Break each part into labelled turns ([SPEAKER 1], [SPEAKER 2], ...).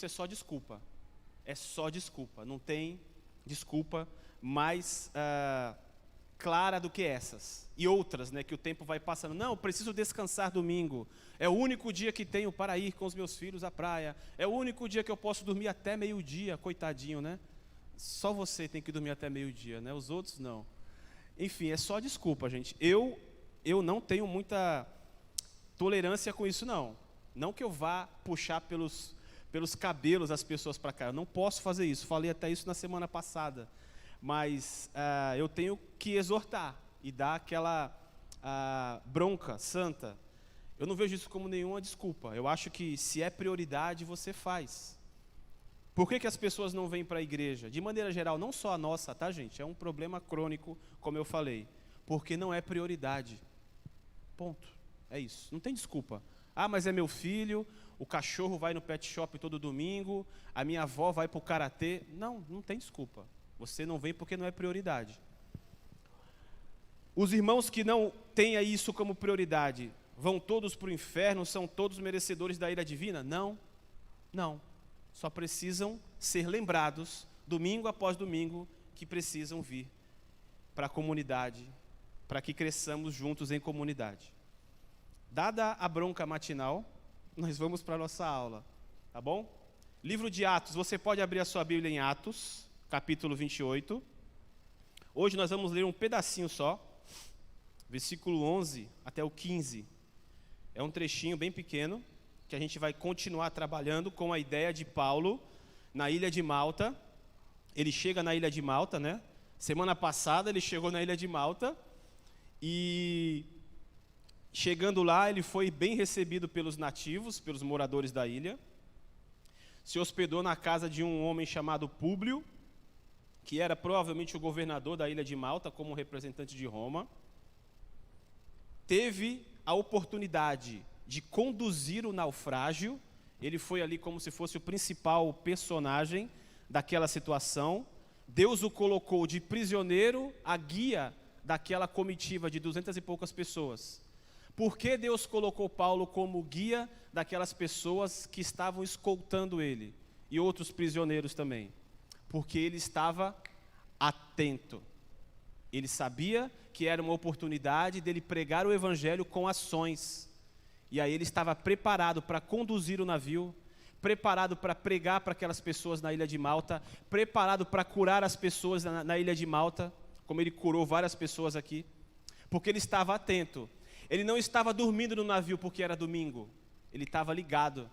[SPEAKER 1] é só desculpa. É só desculpa. Não tem desculpa mais clara do que essas. E outras, né, que o tempo vai passando. Não, preciso descansar domingo. É o único dia que tenho para ir com os meus filhos à praia. É o único dia que eu posso dormir até meio-dia. Coitadinho, né? Só você tem que dormir até meio-dia, né? Os outros não. Enfim, é só desculpa, gente. Eu não tenho muita tolerância com isso, não. Não que eu vá puxar pelos cabelos as pessoas para cá. Eu não posso fazer isso. Falei até isso na semana passada. Mas eu tenho que exortar e dar aquela bronca santa. Eu não vejo isso como nenhuma desculpa. Eu acho que se é prioridade, você faz. Por que as pessoas não vêm para a igreja? De maneira geral, não só a nossa, tá, gente? É um problema crônico, como eu falei. Porque não é prioridade. Ponto. É isso. Não tem desculpa. Ah, mas é meu filho, o cachorro vai no pet shop todo domingo, a minha avó vai para o karatê. Não, não tem desculpa. Você não vem porque não é prioridade. Os irmãos que não têm isso como prioridade, vão todos para o inferno, são todos merecedores da ira divina? Não, não. Só precisam ser lembrados, domingo após domingo, que precisam vir para a comunidade, para que cresçamos juntos em comunidade. Dada a bronca matinal, nós vamos para a nossa aula, tá bom? Livro de Atos, você pode abrir a sua Bíblia em Atos, capítulo 28. Hoje nós vamos ler um pedacinho só, versículo 11 até o 15. É um trechinho bem pequeno, que a gente vai continuar trabalhando com a ideia de Paulo na ilha de Malta. Ele chega na ilha de Malta, né? Semana passada ele chegou na ilha de Malta e chegando lá ele foi bem recebido pelos nativos, pelos moradores da ilha. Se hospedou na casa de um homem chamado Públio, que era provavelmente o governador da ilha de Malta, como representante de Roma. Teve a oportunidade de conduzir o naufrágio. Ele foi ali como se fosse o principal personagem daquela situação. Deus o colocou de prisioneiro a guia daquela comitiva de 200 e poucas pessoas. Por que Deus colocou Paulo como guia daquelas pessoas que estavam escoltando ele? E outros prisioneiros também. Porque ele estava atento. Ele sabia que era uma oportunidade dele pregar o evangelho com ações. E aí ele estava preparado para conduzir o navio, preparado para pregar para aquelas pessoas na ilha de Malta, preparado para curar as pessoas na ilha de Malta, como ele curou várias pessoas aqui, porque ele estava atento. Ele não estava dormindo no navio porque era domingo, ele estava ligado.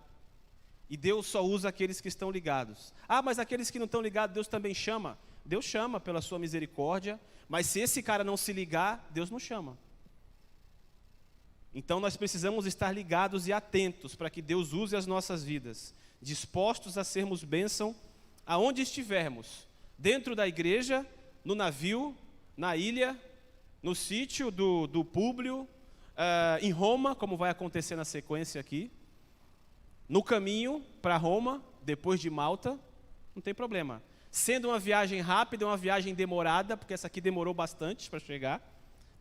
[SPEAKER 1] E Deus só usa aqueles que estão ligados. Ah, mas aqueles que não estão ligados, Deus também chama. Deus chama pela sua misericórdia, mas se esse cara não se ligar, Deus não chama. Então nós precisamos estar ligados e atentos para que Deus use as nossas vidas, dispostos a sermos bênção aonde estivermos, dentro da igreja, no navio, na ilha, no sítio do Públio, em Roma, como vai acontecer na sequência aqui, no caminho para Roma, depois de Malta, não tem problema. Sendo uma viagem rápida, uma viagem demorada, porque essa aqui demorou bastante para chegar,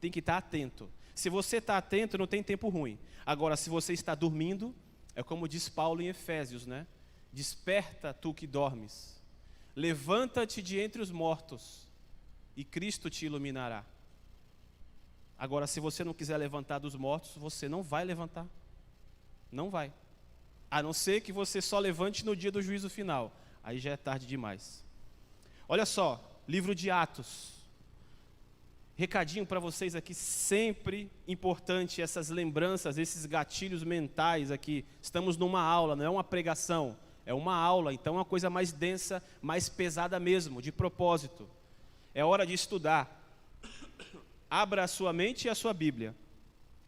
[SPEAKER 1] tem que estar atento. Se você está atento, não tem tempo ruim. Agora, se você está dormindo, é como diz Paulo em Efésios, né? Desperta tu que dormes. Levanta-te de entre os mortos e Cristo te iluminará. Agora, se você não quiser levantar dos mortos, você não vai levantar. Não vai. A não ser que você só levante no dia do juízo final. Aí já é tarde demais. Olha só, livro de Atos. Recadinho para vocês aqui, sempre importante essas lembranças, esses gatilhos mentais aqui. Estamos numa aula, não é uma pregação, é uma aula, então é uma coisa mais densa, mais pesada mesmo, de propósito. É hora de estudar. Abra a sua mente e a sua Bíblia.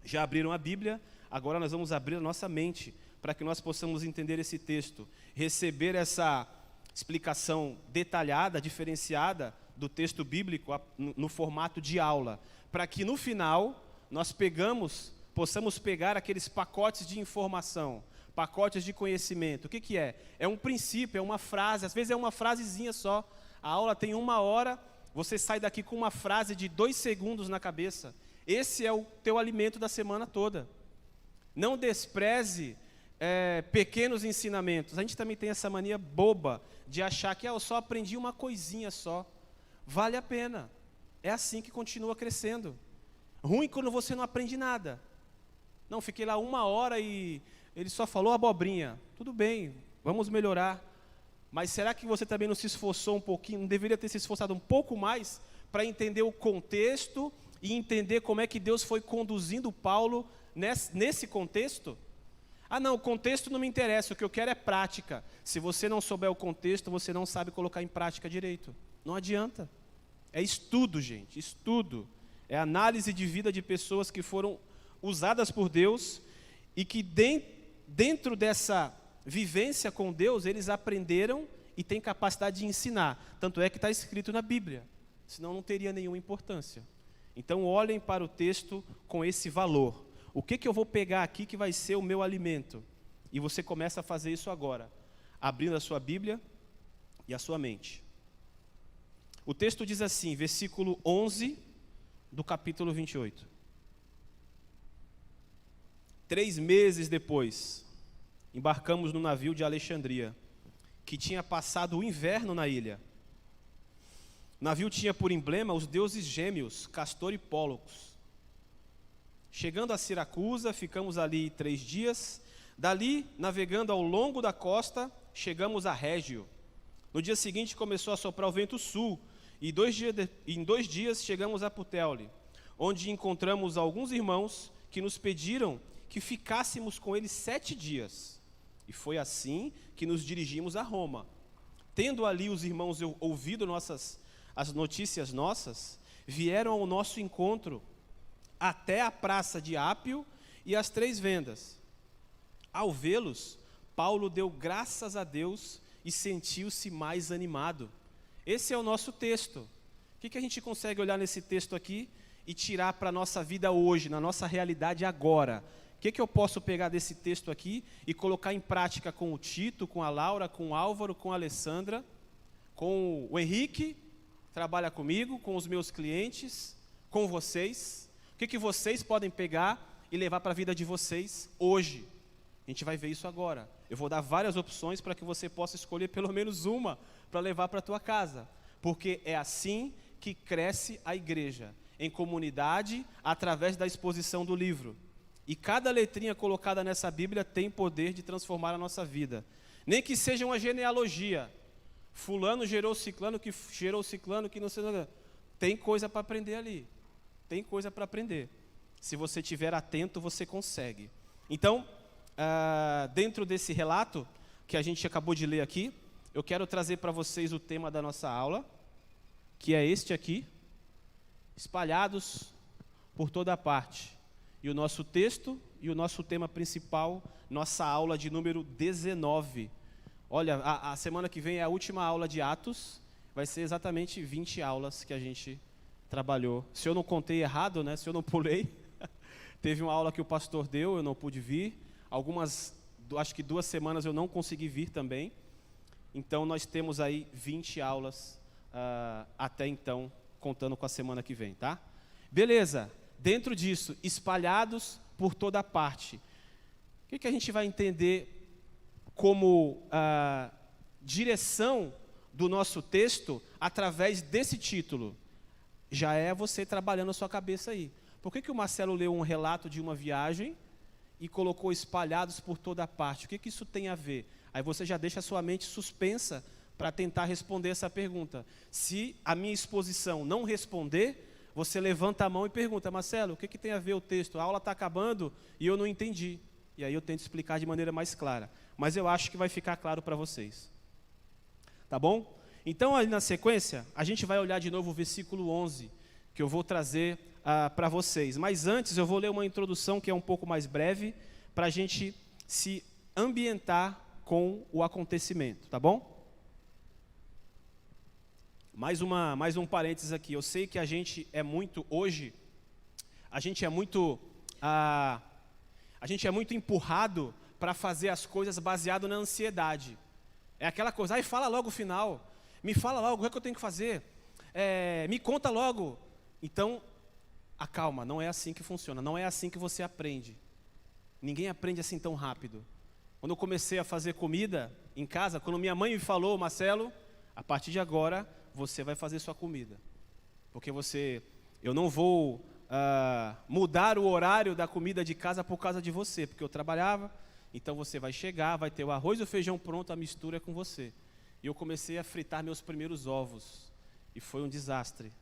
[SPEAKER 1] Já abriram a Bíblia? Agora nós vamos abrir a nossa mente para que nós possamos entender esse texto, receber essa explicação detalhada, diferenciada do texto bíblico no formato de aula, para que no final nós possamos pegar aqueles pacotes de informação, pacotes de conhecimento. O que é? É um princípio, é uma frase, às vezes é uma frasezinha só. A aula tem 1 hora, você sai daqui com uma frase de 2 segundos na cabeça. Esse é o teu alimento da semana toda. Não despreze pequenos ensinamentos. A gente também tem essa mania boba de achar que eu só aprendi uma coisinha só. Vale a pena. É assim que continua crescendo. Ruim quando você não aprende nada. Não, fiquei lá 1 hora e ele só falou abobrinha. Tudo bem, vamos melhorar. Mas será que você também não se esforçou um pouquinho, não deveria ter se esforçado um pouco mais para entender o contexto e entender como é que Deus foi conduzindo Paulo nesse contexto? Ah não, o contexto não me interessa, o que eu quero é prática. Se você não souber o contexto, você não sabe colocar em prática direito. Não adianta. É estudo, gente, estudo. É análise de vida de pessoas que foram usadas por Deus e que dentro dessa vivência com Deus, eles aprenderam e têm capacidade de ensinar. Tanto é que está escrito na Bíblia, senão não teria nenhuma importância. Então olhem para o texto com esse valor. O que eu vou pegar aqui que vai ser o meu alimento? E você começa a fazer isso agora, abrindo a sua Bíblia e a sua mente. O texto diz assim, versículo 11 do capítulo 28. 3 meses depois, embarcamos no navio de Alexandria, que tinha passado o inverno na ilha. O navio tinha por emblema os deuses gêmeos, Castor e Pólux. Chegando a Siracusa, ficamos ali 3 dias. Dali, navegando ao longo da costa, chegamos a Régio. No dia seguinte começou a soprar o vento sul, e em 2 dias chegamos a Puteoli, onde encontramos alguns irmãos que nos pediram que ficássemos com eles 7 dias. E foi assim que nos dirigimos a Roma. Tendo ali os irmãos ouvido as notícias nossas, vieram ao nosso encontro até a praça de Ápio e as 3 vendas. Ao vê-los, Paulo deu graças a Deus e sentiu-se mais animado. Esse é o nosso texto. O que a gente consegue olhar nesse texto aqui e tirar para a nossa vida hoje, na nossa realidade agora? O que eu posso pegar desse texto aqui e colocar em prática com o Tito, com a Laura, com o Álvaro, com a Alessandra, com o Henrique, trabalha comigo, com os meus clientes, com vocês? O que vocês podem pegar e levar para a vida de vocês hoje? A gente vai ver isso agora. Eu vou dar várias opções para que você possa escolher pelo menos uma para levar para a tua casa. Porque é assim que cresce a igreja, em comunidade, através da exposição do livro. E cada letrinha colocada nessa Bíblia tem poder de transformar a nossa vida. Nem que seja uma genealogia. Fulano gerou ciclano, que gerou ciclano, que não sei nada. Tem coisa para aprender ali. Tem coisa para aprender. Se você estiver atento, você consegue. Então, dentro desse relato que a gente acabou de ler aqui, eu quero trazer para vocês o tema da nossa aula, que é este aqui, espalhados por toda parte. E o nosso texto e o nosso tema principal, nossa aula de número 19. Olha, a semana que vem é a última aula de Atos, vai ser exatamente 20 aulas que a gente trabalhou. Se eu não contei errado, né? Se eu não pulei, teve uma aula que o pastor deu, eu não pude vir. Acho que 2 semanas eu não consegui vir também. Então nós temos aí 20 aulas até então, contando com a semana que vem, tá? Beleza, dentro disso, espalhados por toda parte. O que a gente vai entender como direção do nosso texto através desse título? Já é você trabalhando a sua cabeça aí. Por que o Marcelo leu um relato de uma viagem e colocou espalhados por toda parte? O que isso tem a ver? Aí você já deixa a sua mente suspensa para tentar responder essa pergunta. Se a minha exposição não responder, você levanta a mão e pergunta: Marcelo, o que tem a ver o texto? A aula está acabando e eu não entendi. E aí eu tento explicar de maneira mais clara. Mas eu acho que vai ficar claro para vocês. Tá bom? Então, ali na sequência, a gente vai olhar de novo o versículo 11, que eu vou trazer para vocês. Mas antes, eu vou ler uma introdução que é um pouco mais breve, para a gente se ambientar com o acontecimento, tá bom? Mais um parênteses aqui. Eu sei que a gente é muito, hoje, a gente é muito empurrado para fazer as coisas baseado na ansiedade. É aquela coisa, ai, fala logo o final, me fala logo o que eu tenho que fazer, me conta logo. Então, acalma, não é assim que funciona, não é assim que você aprende. Ninguém aprende assim tão rápido. Quando eu comecei a fazer comida em casa, quando minha mãe me falou, Marcelo, a partir de agora, você vai fazer sua comida. Porque eu não vou mudar o horário da comida de casa por causa de você, porque eu trabalhava, então você vai chegar, vai ter o arroz e o feijão pronto, a mistura é com você. E eu comecei a fritar meus primeiros ovos, e foi um desastre.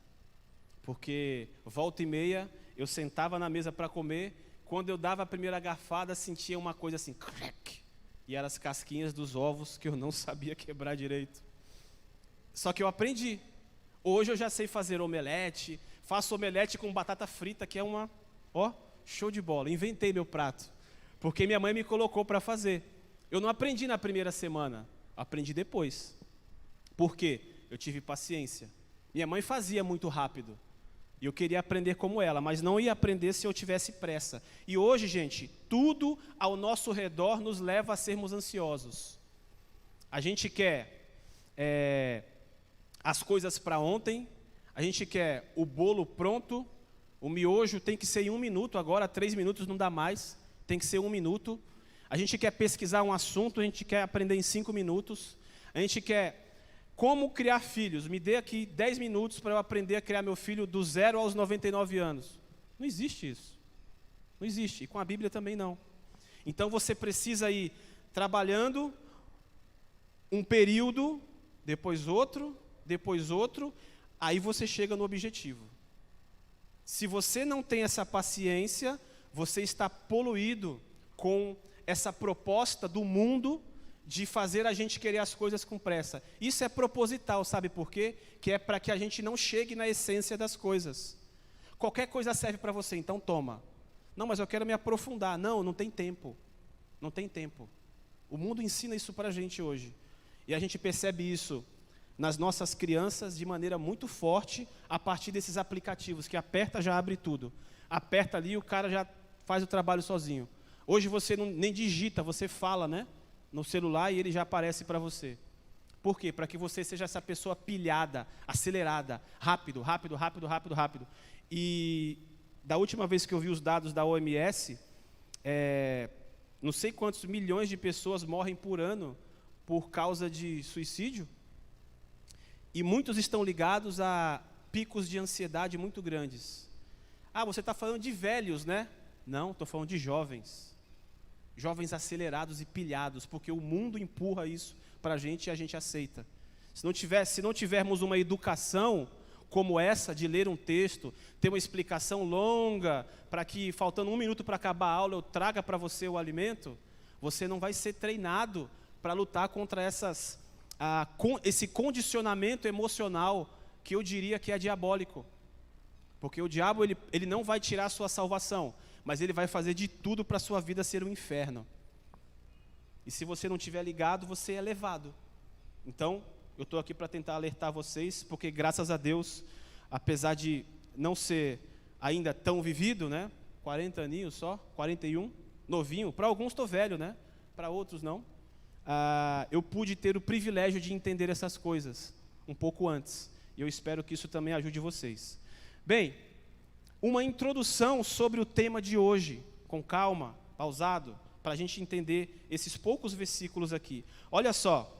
[SPEAKER 1] Porque volta e meia, eu sentava na mesa para comer, quando eu dava a primeira garfada, sentia uma coisa assim, crack, e eram as casquinhas dos ovos que eu não sabia quebrar direito. Só que eu aprendi. Hoje eu já sei fazer omelete, faço omelete com batata frita, que é show de bola. Inventei meu prato, porque minha mãe me colocou para fazer. Eu não aprendi na primeira semana, aprendi depois. Por quê? Eu tive paciência. Minha mãe fazia muito rápido, e eu queria aprender como ela, mas não ia aprender se eu tivesse pressa. E hoje, gente, tudo ao nosso redor nos leva a sermos ansiosos. A gente quer as coisas para ontem, a gente quer o bolo pronto, o miojo tem que ser em 1 minuto, agora 3 minutos não dá mais, tem que ser 1 minuto. A gente quer pesquisar um assunto, a gente quer aprender em 5 minutos. A gente quer como criar filhos. Me dê aqui 10 minutos para eu aprender a criar meu filho do 0 aos 99 anos. Não existe isso. Não existe. E com a Bíblia também não. Então você precisa ir trabalhando um período, depois outro, aí você chega no objetivo. Se você não tem essa paciência, você está poluído com essa proposta do mundo de fazer a gente querer as coisas com pressa. Isso é proposital, sabe por quê? Que é para que a gente não chegue na essência das coisas. Qualquer coisa serve para você, então toma. Não, mas eu quero me aprofundar. Não tem tempo. Não tem tempo. O mundo ensina isso para a gente hoje. E a gente percebe isso nas nossas crianças de maneira muito forte a partir desses aplicativos, que aperta, já abre tudo. Aperta ali e o cara já faz o trabalho sozinho. Hoje você nem digita, você fala, né? No celular e ele já aparece para você. Por quê? Para que você seja essa pessoa pilhada, acelerada, rápido. E da última vez que eu vi os dados da OMS, não sei quantos milhões de pessoas morrem por ano por causa de suicídio. E muitos estão ligados a picos de ansiedade muito grandes. Você está falando de velhos, né? Não, estou falando de jovens. Jovens acelerados e pilhados, porque o mundo empurra isso para a gente e a gente aceita. Se não tivermos uma educação como essa, de ler um texto, ter uma explicação longa, para que, faltando 1 minuto para acabar a aula, eu traga para você o alimento, você não vai ser treinado para lutar contra esse condicionamento emocional, que eu diria que é diabólico. Porque o diabo, ele não vai tirar a sua salvação, mas ele vai fazer de tudo para a sua vida ser um inferno. E se você não estiver ligado, você é levado. Então, eu estou aqui para tentar alertar vocês, porque graças a Deus, apesar de não ser ainda tão vivido, né? 40 aninhos só, 41, novinho. Para alguns estou velho, né? Para outros não. Eu pude ter o privilégio de entender essas coisas um pouco antes. E eu espero que isso também ajude vocês. Bem, uma introdução sobre o tema de hoje, com calma, pausado, para a gente entender esses poucos versículos aqui. Olha só,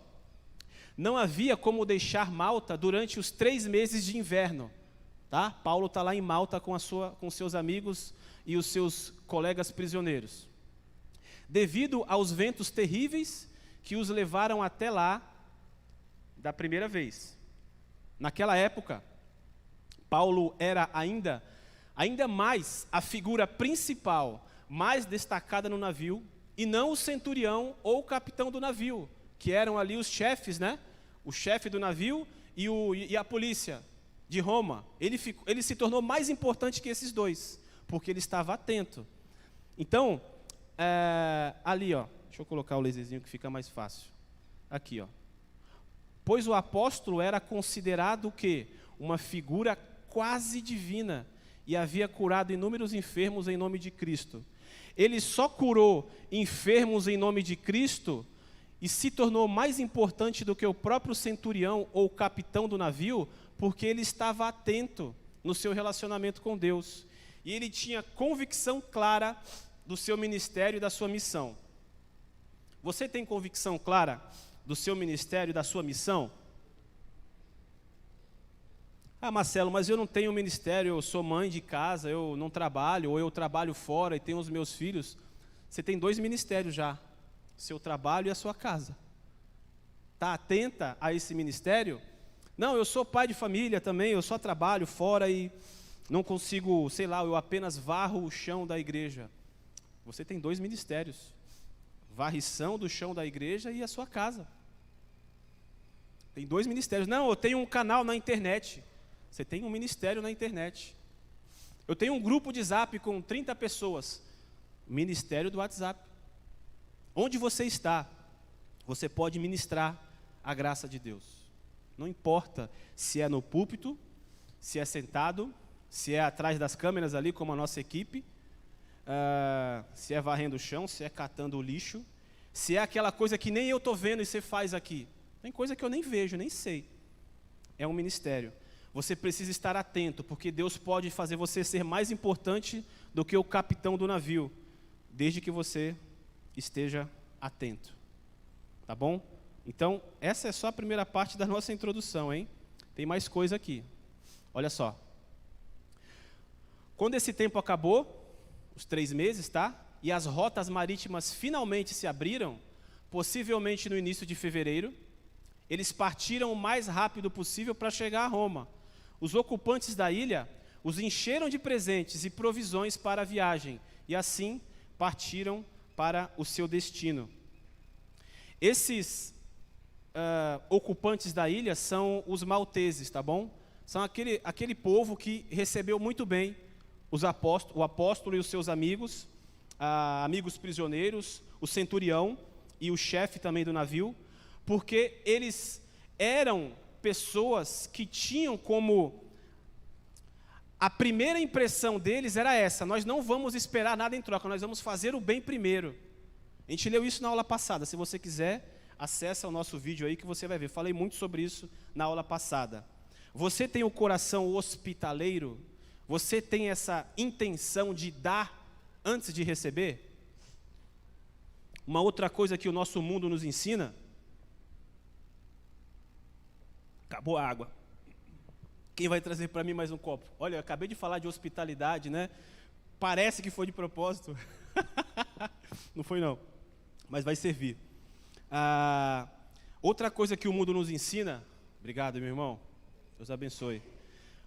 [SPEAKER 1] não havia como deixar Malta durante os 3 meses de inverno. Tá? Paulo está lá em Malta com seus amigos e os seus colegas prisioneiros. Devido aos ventos terríveis que os levaram até lá da primeira vez. Naquela época, Paulo era ainda mais a figura principal, mais destacada no navio, e não o centurião ou o capitão do navio, que eram ali os chefes, né? O chefe do navio e a polícia de Roma. Ele se tornou mais importante que esses dois, porque ele estava atento. Então, ali, ó, deixa eu colocar o laserzinho que fica mais fácil. Aqui, ó. Pois o apóstolo era considerado o quê? Uma figura quase divina, e havia curado inúmeros enfermos em nome de Cristo. Ele só curou enfermos em nome de Cristo e se tornou mais importante do que o próprio centurião ou capitão do navio, porque ele estava atento no seu relacionamento com Deus. E ele tinha convicção clara do seu ministério e da sua missão. Você tem convicção clara do seu ministério, da sua missão? Ah, Marcelo, mas eu não tenho ministério, eu sou mãe de casa, eu não trabalho, ou eu trabalho fora e tenho os meus filhos. Você tem 2 ministérios já, seu trabalho e a sua casa. Está atenta a esse ministério? Não, eu sou pai de família também, eu só trabalho fora e não consigo, sei lá, eu apenas varro o chão da igreja. Você tem 2 ministérios, varrição do chão da igreja e a sua casa. Tem 2 ministérios. Não, eu tenho um canal na internet. Você tem um ministério na internet. Eu tenho um grupo de Zap com 30 pessoas. Ministério do WhatsApp. Onde você está, você pode ministrar a graça de Deus. Não importa se é no púlpito, se é sentado, se é atrás das câmeras ali, como a nossa equipe, se é varrendo o chão, se é catando o lixo, se é aquela coisa que nem eu estou vendo e você faz aqui. Tem coisa que eu nem vejo, nem sei. É um ministério. Você precisa estar atento, porque Deus pode fazer você ser mais importante do que o capitão do navio, desde que você esteja atento. Tá bom? Então, essa é só a primeira parte da nossa introdução, hein? Tem mais coisa aqui. Olha só. Quando esse tempo acabou, os 3 meses, tá? E as rotas marítimas finalmente se abriram, possivelmente no início de fevereiro, eles partiram o mais rápido possível para chegar a Roma. Os ocupantes da ilha os encheram de presentes e provisões para a viagem, e assim partiram para o seu destino. Esses ocupantes da ilha são os malteses, tá bom? São aquele povo que recebeu muito bem o apóstolo e os seus amigos, amigos prisioneiros, o centurião e o chefe também do navio, porque eles eram pessoas que tinham como a primeira impressão deles era essa: nós não vamos esperar nada em troca, nós vamos fazer o bem primeiro. A gente leu isso na aula passada. Se você quiser, acessa o nosso vídeo aí que você vai ver. Falei muito sobre isso na aula passada. Você tem o coração hospitaleiro? Você tem essa intenção de dar antes de receber? Uma outra coisa que o nosso mundo nos ensina. Acabou a água. Quem vai trazer para mim mais um copo? Olha, eu acabei de falar de hospitalidade, né? Parece que foi de propósito. Não foi não, mas vai servir. Outra coisa que o mundo nos ensina, obrigado, meu irmão, Deus abençoe.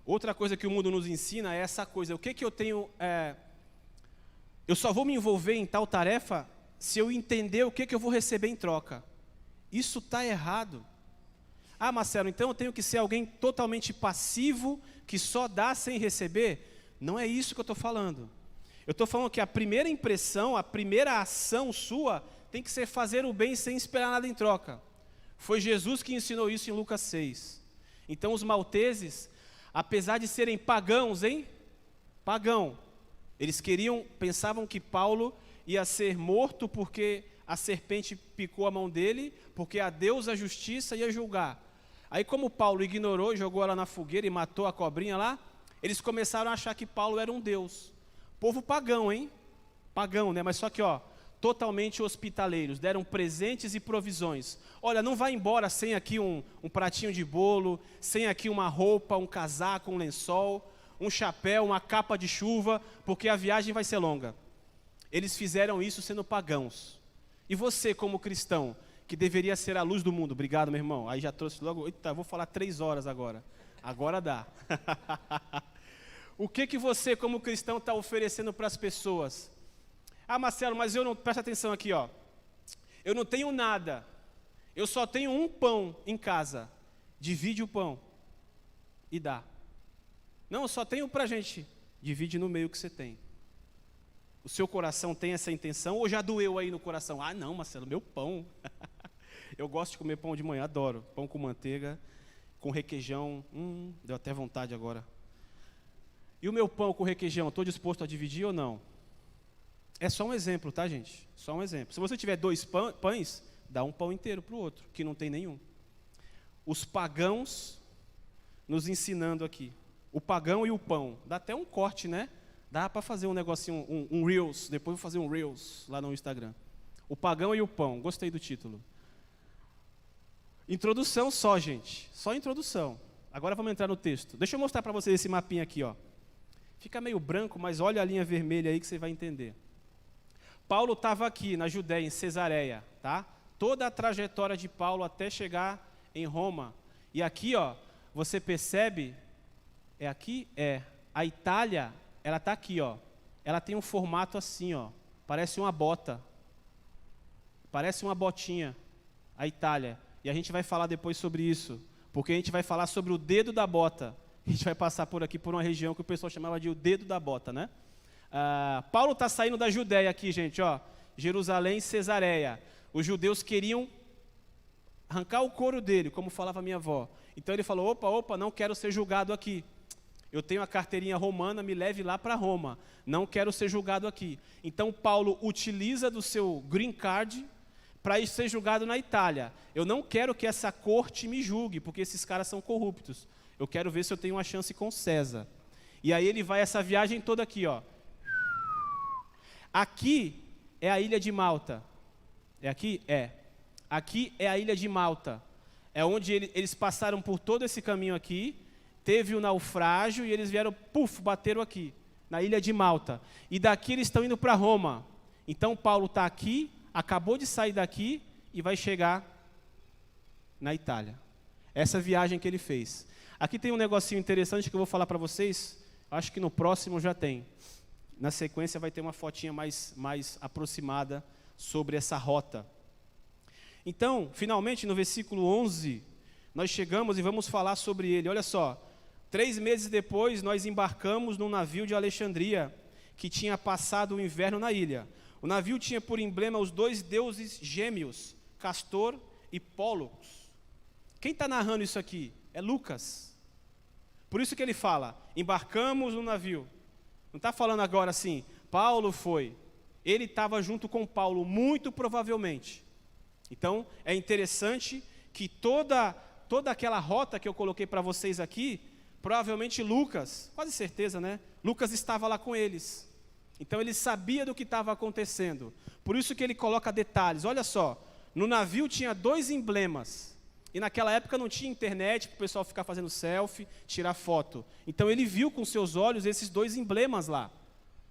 [SPEAKER 1] Outra coisa que o mundo nos ensina é essa coisa: o que eu tenho, eu só vou me envolver em tal tarefa se eu entender o que eu vou receber em troca. Isso está errado. Ah, Marcelo, então eu tenho que ser alguém totalmente passivo, que só dá sem receber? Não é isso que eu estou falando. Eu estou falando que a primeira impressão, a primeira ação sua, tem que ser fazer o bem sem esperar nada em troca. Foi Jesus que ensinou isso em Lucas 6. Então os malteses, apesar de serem pagãos, pagão, eles pensavam que Paulo ia ser morto porque a serpente picou a mão dele, porque a Deus a justiça ia julgar. Aí como Paulo ignorou, jogou ela na fogueira e matou a cobrinha lá, eles começaram a achar que Paulo era um Deus. Povo pagão, Pagão, né? Mas só que, totalmente hospitaleiros, deram presentes e provisões. Olha, não vai embora sem aqui um pratinho de bolo, sem aqui uma roupa, um casaco, um lençol, um chapéu, uma capa de chuva, porque a viagem vai ser longa. Eles fizeram isso sendo pagãos. E você, como cristão, que deveria ser a luz do mundo, obrigado, meu irmão, aí já trouxe logo, eita, vou falar 3 horas agora dá. O que você, como cristão, está oferecendo para as pessoas? Ah, Marcelo, mas eu não, presta atenção aqui, eu não tenho nada, eu só tenho um pão em casa, divide o pão e dá. Não, eu só tenho para a gente, divide no meio que você tem. O seu coração tem essa intenção ou já doeu aí no coração? Ah, não, Marcelo, meu pão. Eu gosto de comer pão de manhã, adoro. Pão com manteiga, com requeijão. Deu até vontade agora. E o meu pão com requeijão, estou disposto a dividir ou não? É só um exemplo, tá, gente? Só um exemplo. Se você tiver 2 pães, dá um pão inteiro para o outro, que não tem nenhum. Os pagãos nos ensinando aqui. O pagão e o pão. Dá até um corte, né? Dá para fazer um negocinho, um Reels. Depois vou fazer um Reels lá no Instagram. O pagão e o pão. Gostei do título. Introdução só, gente. Só introdução. Agora vamos entrar no texto. Deixa eu mostrar para vocês esse mapinha aqui, ó. Fica meio branco, mas olha a linha vermelha aí que você vai entender. Paulo estava aqui na Judéia, em Cesareia, tá? Toda a trajetória de Paulo até chegar em Roma. E aqui, ó, você percebe, é aqui? É. A Itália, ela está aqui, ó. Ela tem um formato assim, ó. Parece uma bota. Parece uma botinha, a Itália. E a gente vai falar depois sobre isso, porque a gente vai falar sobre o dedo da bota. A gente vai passar por aqui, por uma região que o pessoal chamava de o dedo da bota, né? Paulo está saindo da Judéia aqui, gente, ó. Jerusalém e Cesareia. Os judeus queriam arrancar o couro dele, como falava minha avó. Então ele falou, opa, não quero ser julgado aqui. Eu tenho a carteirinha romana, me leve lá para Roma. Não quero ser julgado aqui. Então Paulo utiliza do seu green card para ir ser julgado na Itália. Eu não quero que essa corte me julgue, porque esses caras são corruptos. Eu quero ver se eu tenho uma chance com César. E aí ele vai essa viagem toda aqui, ó. Aqui é a ilha de Malta. É aqui? É. Aqui é a ilha de Malta. É onde eles passaram por todo esse caminho aqui, teve o naufrágio e eles vieram, bateram aqui, na ilha de Malta. E daqui eles estão indo para Roma. Então Paulo está aqui, acabou de sair daqui e vai chegar na Itália. Essa viagem que ele fez. Aqui tem um negocinho interessante que eu vou falar para vocês, acho que no próximo já tem. Na sequência vai ter uma fotinha mais aproximada sobre essa rota. Então, finalmente, no versículo 11, nós chegamos e vamos falar sobre ele. Olha só, 3 meses depois, nós embarcamos num navio de Alexandria, que tinha passado o inverno na ilha. O navio tinha por emblema os 2 deuses gêmeos, Castor e Pólux. Quem está narrando isso aqui? É Lucas. Por isso que ele fala, embarcamos no navio. Não está falando agora assim, Paulo foi. Ele estava junto com Paulo, muito provavelmente. Então, é interessante que toda aquela rota que eu coloquei para vocês aqui, provavelmente Lucas, quase certeza, né? Lucas estava lá com eles. Então, ele sabia do que estava acontecendo. Por isso que ele coloca detalhes. Olha só, no navio tinha 2 emblemas. E naquela época não tinha internet para o pessoal ficar fazendo selfie, tirar foto. Então, ele viu com seus olhos esses 2 emblemas lá.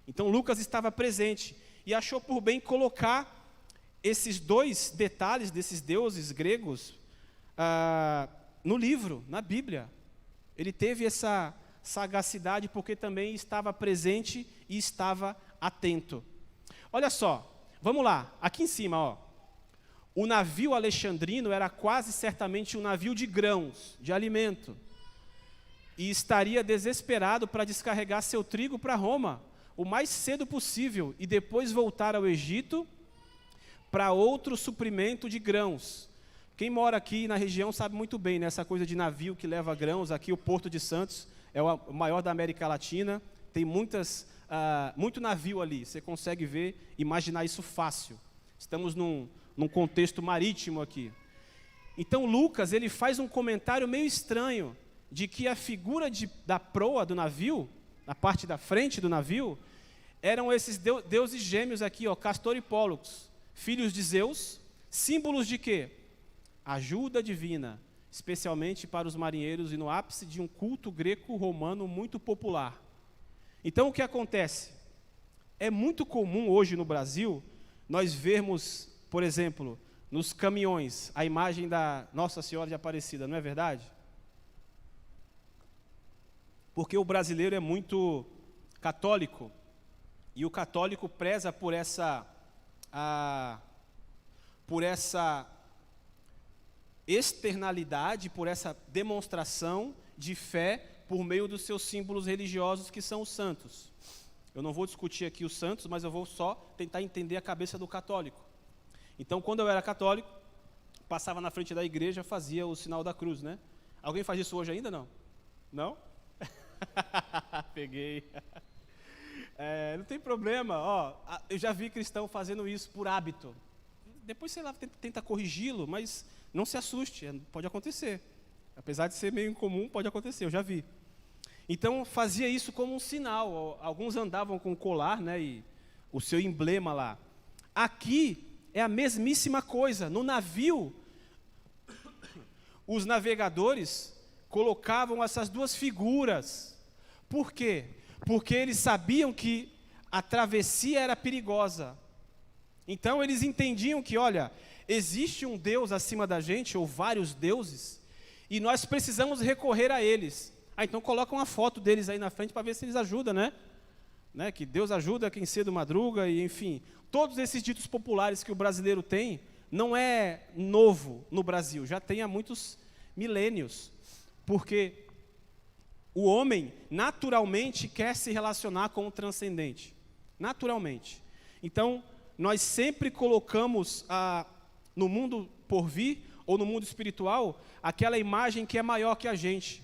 [SPEAKER 1] Então, Lucas estava presente e achou por bem colocar esses 2 detalhes desses deuses gregos no livro, na Bíblia. Ele teve essa sagacidade porque também estava presente e estava atento. Olha só, vamos lá, aqui em cima, ó. O navio alexandrino era quase certamente um navio de grãos, de alimento. E estaria desesperado para descarregar seu trigo para Roma, o mais cedo possível, e depois voltar ao Egito para outro suprimento de grãos. Quem mora aqui na região sabe muito bem, né, essa coisa de navio que leva grãos. Aqui o Porto de Santos é o maior da América Latina, tem muito navio ali, você consegue ver, imaginar isso fácil. Estamos num contexto marítimo aqui. Então Lucas, ele faz um comentário meio estranho, de que a figura da proa do navio, na parte da frente do navio, eram esses deuses gêmeos aqui, ó, Castor e Pólux, filhos de Zeus, símbolos de quê? Ajuda divina, especialmente para os marinheiros e no ápice de um culto greco-romano muito popular. Então o que acontece? É muito comum hoje no Brasil, nós vermos, por exemplo, nos caminhões, a imagem da Nossa Senhora de Aparecida, não é verdade? Porque o brasileiro é muito católico, e o católico preza por essa externalidade, por essa demonstração de fé por meio dos seus símbolos religiosos, que são os santos. Eu não vou discutir aqui os santos, mas eu vou só tentar entender a cabeça do católico. Então, quando eu era católico, passava na frente da igreja, fazia o sinal da cruz, né? Alguém faz isso hoje ainda, não? Não? Peguei. Não tem problema, ó, eu já vi cristão fazendo isso por hábito. Depois, sei lá, tenta corrigi-lo, mas não se assuste, pode acontecer. Apesar de ser meio incomum, pode acontecer, eu já vi. Então, fazia isso como um sinal. Alguns andavam com colar, né, e o seu emblema lá. Aqui, é a mesmíssima coisa. No navio, os navegadores colocavam essas duas figuras. Por quê? Porque eles sabiam que a travessia era perigosa. Então eles entendiam que, olha, existe um Deus acima da gente, ou vários deuses, e nós precisamos recorrer a eles. Então coloca uma foto deles aí na frente para ver se eles ajudam, né? Que Deus ajuda quem cedo madruga, e enfim. Todos esses ditos populares que o brasileiro tem, não é novo no Brasil, já tem há muitos milênios. Porque o homem naturalmente quer se relacionar com o transcendente. Naturalmente. Então, nós sempre colocamos no mundo por vir, ou no mundo espiritual, aquela imagem que é maior que a gente.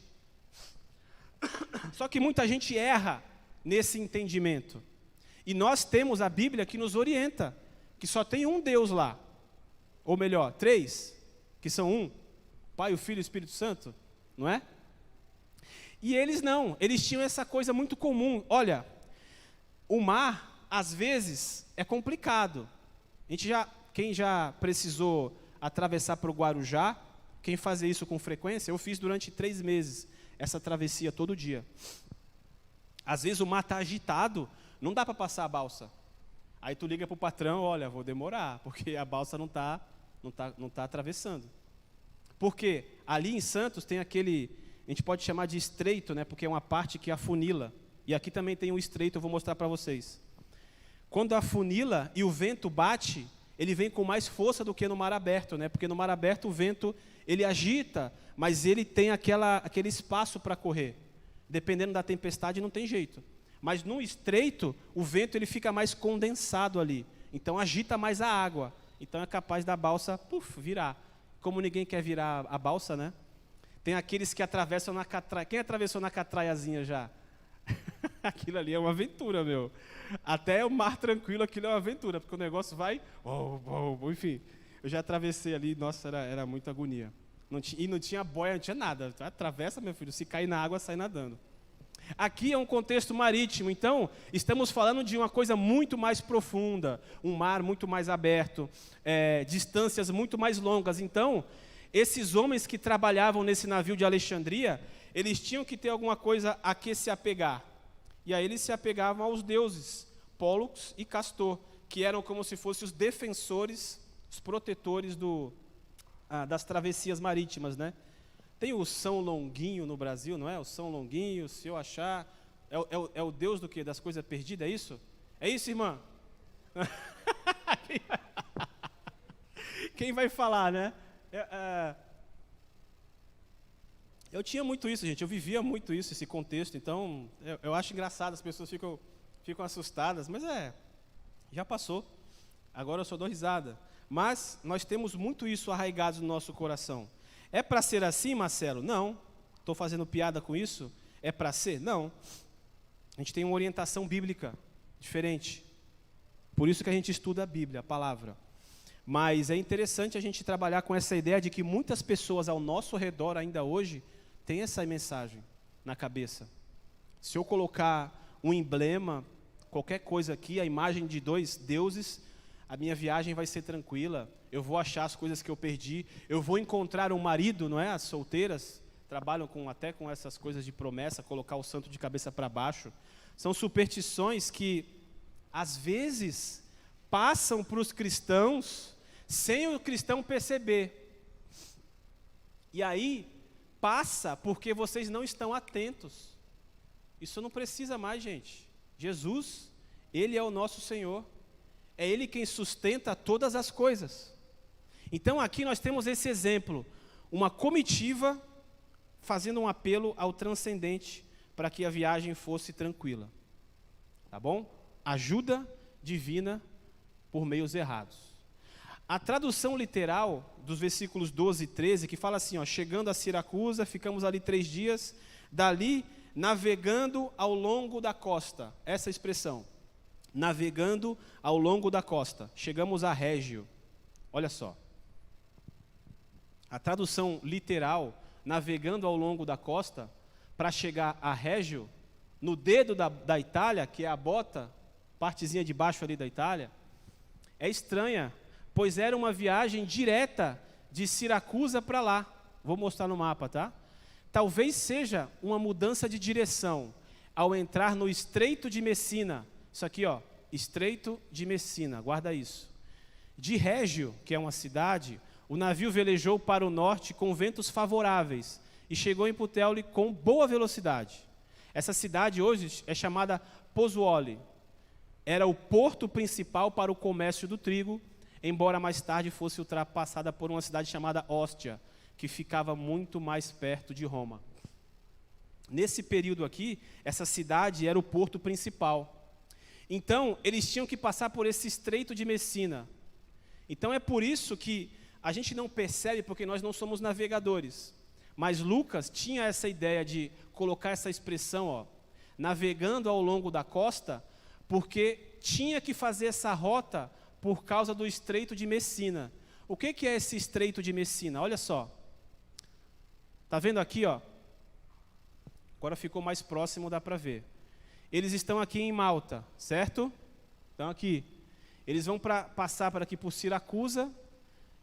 [SPEAKER 1] Só que muita gente erra nesse entendimento. E nós temos a Bíblia que nos orienta, que só tem um Deus lá. Ou melhor, 3, que são um, Pai, o Filho e o Espírito Santo, não é? E eles não, eles tinham essa coisa muito comum. Olha, o mar, às vezes, é complicado. Quem já precisou atravessar para o Guarujá, quem fazia isso com frequência, eu fiz durante 3 meses, essa travessia todo dia. Às vezes o mar está agitado, não dá para passar a balsa. Aí tu liga para o patrão, olha, vou demorar, porque a balsa não tá atravessando. Porque ali em Santos tem aquele, a gente pode chamar de estreito, né, porque é uma parte que afunila. E aqui também tem um estreito, eu vou mostrar para vocês. Quando afunila e o vento bate, ele vem com mais força do que no mar aberto, né? Porque no mar aberto o vento, ele agita, mas ele tem aquele espaço para correr. Dependendo da tempestade, não tem jeito. Mas no estreito, o vento ele fica mais condensado ali. Então agita mais a água. Então é capaz da balsa, virar. Como ninguém quer virar a balsa, né? Tem aqueles que atravessam na catraia. Quem atravessou na catraiazinha já? Aquilo ali é uma aventura, meu. Até o mar tranquilo, aquilo é uma aventura, porque o negócio vai... enfim, eu já atravessei ali, nossa, era muita agonia. E não tinha boia, não tinha nada. Atravessa, meu filho, se cair na água, sai nadando. Aqui é um contexto marítimo, então estamos falando de uma coisa muito mais profunda, um mar muito mais aberto, distâncias muito mais longas. Então, esses homens que trabalhavam nesse navio de Alexandria, eles tinham que ter alguma coisa a que se apegar. E aí eles se apegavam aos deuses, Pólux e Castor, que eram como se fossem os defensores, os protetores das travessias marítimas, né? Tem o São Longuinho no Brasil, não é? O São Longuinho, se eu achar... É o Deus do quê? Das coisas perdidas, é isso? É isso, irmã? Quem vai falar, né? Eu tinha muito isso, gente. Eu vivia muito isso, esse contexto. Então, eu acho engraçado, as pessoas ficam assustadas. Mas já passou. Agora eu só dou risada. Mas nós temos muito isso arraigado no nosso coração. É para ser assim, Marcelo? Não. Estou fazendo piada com isso? É para ser? Não. A gente tem uma orientação bíblica diferente. Por isso que a gente estuda a Bíblia, a palavra. Mas é interessante a gente trabalhar com essa ideia de que muitas pessoas ao nosso redor ainda hoje têm essa mensagem na cabeça. Se eu colocar um emblema, qualquer coisa aqui, a imagem de 2 deuses, a minha viagem vai ser tranquila, eu vou achar as coisas que eu perdi, eu vou encontrar um marido, não é? As solteiras trabalham até com essas coisas de promessa, colocar o santo de cabeça para baixo. São superstições que, às vezes, passam para os cristãos sem o cristão perceber. E aí, passa porque vocês não estão atentos. Isso não precisa mais, gente. Jesus, Ele é o nosso Senhor. É Ele quem sustenta todas as coisas. Então aqui nós temos esse exemplo, uma comitiva fazendo um apelo ao transcendente para que a viagem fosse tranquila. Tá bom? Ajuda divina por meios errados. A tradução literal dos versículos 12 e 13, que fala assim, ó, chegando a Siracusa, ficamos ali 3 dias, dali navegando ao longo da costa. Essa expressão, navegando ao longo da costa. Chegamos a Régio. Olha só. A tradução literal, navegando ao longo da costa, para chegar a Régio, no dedo da Itália, que é a bota, partezinha de baixo ali da Itália, é estranha, pois era uma viagem direta de Siracusa para lá. Vou mostrar no mapa, tá? Talvez seja uma mudança de direção ao entrar no Estreito de Messina. Isso aqui, ó, Estreito de Messina, guarda isso. De Régio, que é uma cidade, o navio velejou para o norte com ventos favoráveis e chegou em Puteoli com boa velocidade. Essa cidade hoje é chamada Pozzuoli. Era o porto principal para o comércio do trigo, embora mais tarde fosse ultrapassada por uma cidade chamada Ostia, que ficava muito mais perto de Roma. Nesse período aqui, essa cidade era o porto principal. Então, eles tinham que passar por esse Estreito de Messina. Então, é por isso que a gente não percebe, porque nós não somos navegadores. Mas Lucas tinha essa ideia de colocar essa expressão, ó, navegando ao longo da costa, porque tinha que fazer essa rota por causa do Estreito de Messina. O que é esse Estreito de Messina? Olha só. Está vendo aqui, ó? Agora ficou mais próximo, dá para ver. Eles estão aqui em Malta, certo? Estão aqui. Eles vão passar por aqui por Siracusa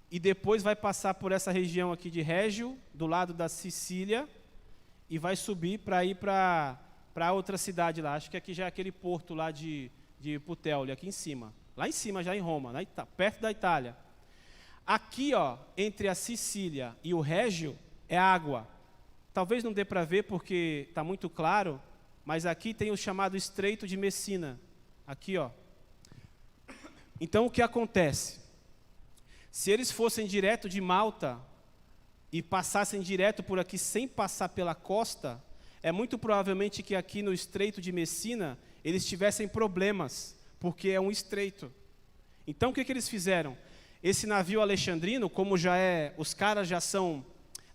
[SPEAKER 1] e depois vai passar por essa região aqui de Régio, do lado da Sicília, e vai subir para ir para outra cidade lá. Acho que aqui já é aquele porto lá de Puteoli, aqui em cima. Lá em cima, já em Roma, perto da Itália. Aqui, ó, entre a Sicília e o Régio, é água. Talvez não dê para ver porque está muito claro, mas aqui tem o chamado Estreito de Messina. Aqui, ó. Então, o que acontece? Se eles fossem direto de Malta e passassem direto por aqui sem passar pela costa, é muito provavelmente que aqui no Estreito de Messina eles tivessem problemas, porque é um estreito. Então, o que eles fizeram? Esse navio alexandrino, como os caras já são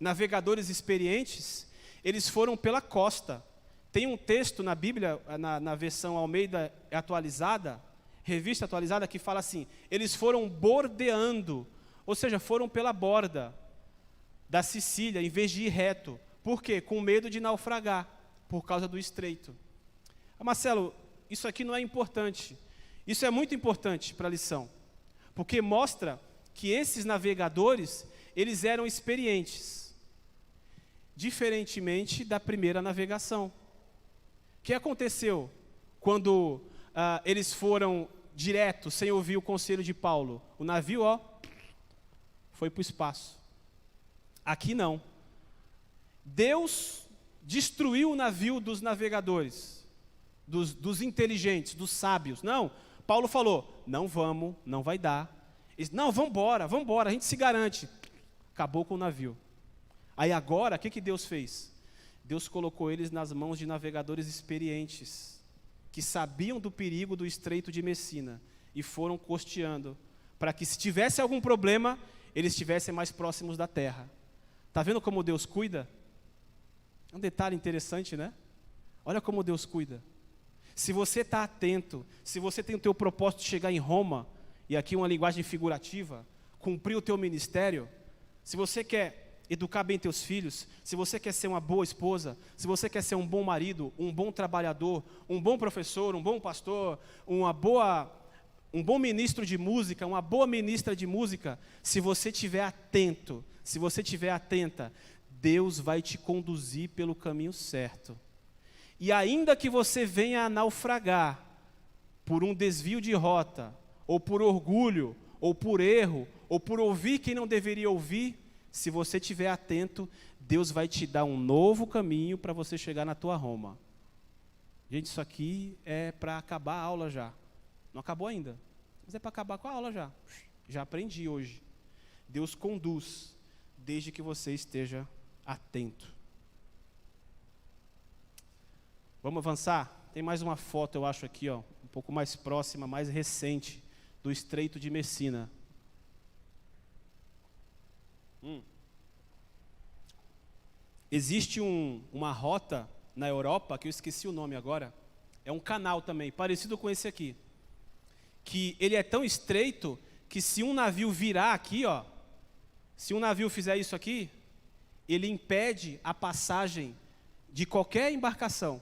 [SPEAKER 1] navegadores experientes, eles foram pela costa. Tem um texto na Bíblia, na versão Almeida atualizada, revista atualizada, que fala assim, eles foram bordeando, ou seja, foram pela borda da Sicília, em vez de ir reto. Por quê? Com medo de naufragar, por causa do estreito. Marcelo, isso aqui não é importante. Isso é muito importante para a lição, porque mostra que esses navegadores, eles eram experientes, diferentemente da primeira navegação. O que aconteceu quando eles foram direto, sem ouvir o conselho de Paulo? O navio, ó, foi para o espaço. Aqui não. Deus destruiu o navio dos navegadores, dos inteligentes, dos sábios. Não, Paulo falou, não vamos, não vai dar. Eles, não, vamos embora, a gente se garante. Acabou com o navio. Aí agora, o que Deus fez? Deus colocou eles nas mãos de navegadores experientes, que sabiam do perigo do Estreito de Messina, e foram costeando, para que se tivesse algum problema, eles estivessem mais próximos da terra. Está vendo como Deus cuida? É um detalhe interessante, né? Olha como Deus cuida. Se você está atento, se você tem o teu propósito de chegar em Roma, e aqui uma linguagem figurativa, cumprir o teu ministério, se você quer educar bem teus filhos, se você quer ser uma boa esposa, se você quer ser um bom marido, um bom trabalhador, um bom professor, um bom pastor, um bom ministro de música, uma boa ministra de música, se você estiver atento, se você estiver atenta, Deus vai te conduzir pelo caminho certo. E ainda que você venha a naufragar por um desvio de rota, ou por orgulho, ou por erro, ou por ouvir quem não deveria ouvir, se você estiver atento, Deus vai te dar um novo caminho para você chegar na tua Roma. Gente, isso aqui é para acabar a aula já. Não acabou ainda, mas é para acabar com a aula já. Já aprendi hoje. Deus conduz, desde que você esteja atento. Vamos avançar? Tem mais uma foto, eu acho aqui, ó, um pouco mais próxima, mais recente, do Estreito de Messina. Existe uma rota na Europa, que eu esqueci o nome agora, é um canal também, parecido com esse aqui, que ele é tão estreito que se um navio virar aqui, ó, se um navio fizer isso aqui, ele impede a passagem de qualquer embarcação.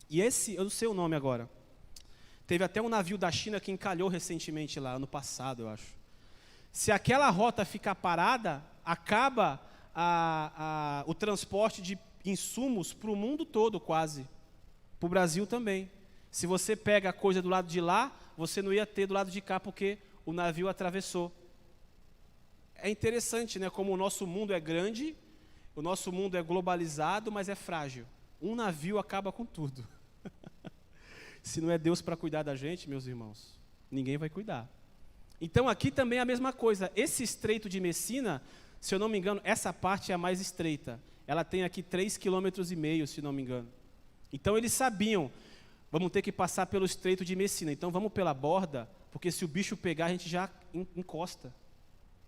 [SPEAKER 1] E esse, eu não sei o nome agora, teve até um navio da China que encalhou recentemente lá, ano passado, eu acho. Se aquela rota ficar parada, acaba o transporte de insumos para o mundo todo quase, para o Brasil também. Se você pega a coisa do lado de lá, você não ia ter do lado de cá, porque o navio atravessou. É interessante, né, como o nosso mundo é grande, o nosso mundo é globalizado, mas é frágil. Um navio acaba com tudo. Se não é Deus para cuidar da gente, meus irmãos, ninguém vai cuidar. Então aqui também é a mesma coisa. Esse estreito de Messina, se eu não me engano, essa parte é a mais estreita. Ela tem aqui 3,5 km, se não me engano. Então eles sabiam, vamos ter que passar pelo estreito de Messina. Então vamos pela borda, porque se o bicho pegar, a gente já encosta.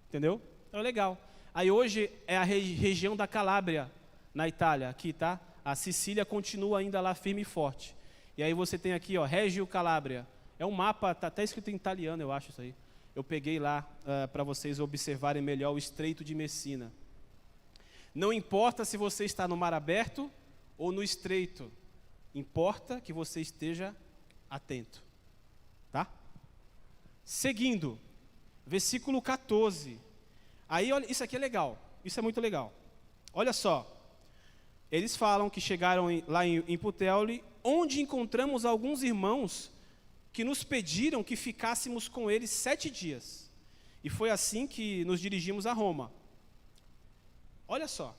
[SPEAKER 1] Entendeu? Então é legal. Aí hoje é a região da Calábria, na Itália, aqui, tá? A Sicília continua ainda lá firme e forte. E aí você tem aqui, ó, Reggio Calabria. É um mapa, tá até escrito em italiano, eu acho isso aí. Eu peguei lá para vocês observarem melhor o estreito de Messina. Não importa se você está no mar aberto ou no estreito. Importa que você esteja atento. Tá? Seguindo, versículo 14. Aí, olha, isso aqui é legal. Isso é muito legal. Olha só. Eles falam que chegaram lá em Puteoli, onde encontramos alguns irmãos que nos pediram que ficássemos com eles 7 dias. E foi assim que nos dirigimos a Roma. Olha só.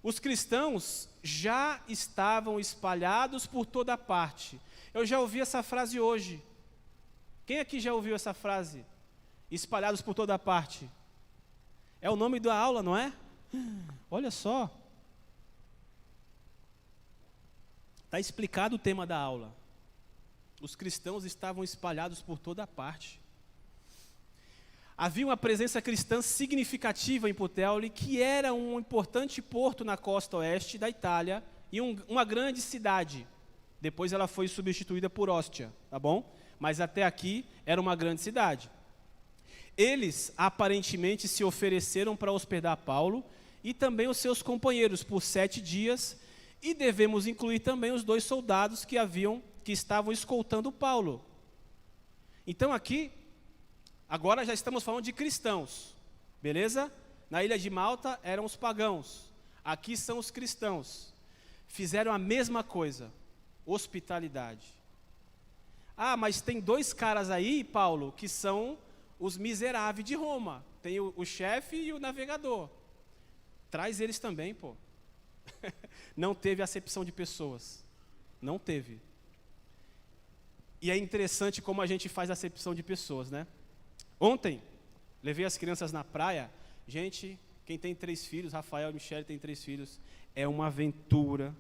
[SPEAKER 1] Os cristãos já estavam espalhados por toda parte. Eu já ouvi essa frase hoje. Quem aqui já ouviu essa frase? Espalhados por toda parte. É o nome da aula, não é? Olha só. Está explicado o tema da aula. Os cristãos estavam espalhados por toda parte. Havia uma presença cristã significativa em Puteoli, que era um importante porto na costa oeste da Itália e uma grande cidade. Depois ela foi substituída por Ostia, tá bom? Mas até aqui era uma grande cidade. Eles aparentemente se ofereceram para hospedar Paulo e também os seus companheiros por 7 dias, e devemos incluir também os 2 soldados que estavam escoltando Paulo. Então aqui, agora já estamos falando de cristãos, beleza? Na ilha de Malta eram os pagãos, aqui são os cristãos. Fizeram a mesma coisa, hospitalidade. Ah, mas tem 2 caras aí, Paulo, que são os miseráveis de Roma. Tem o chefe e o navegador. Traz eles também, pô. Não teve acepção de pessoas. Não teve. E é interessante como a gente faz acepção de pessoas, né? Ontem, levei as crianças na praia. Gente, quem tem 3 filhos, Rafael e Michele tem 3 filhos, é uma aventura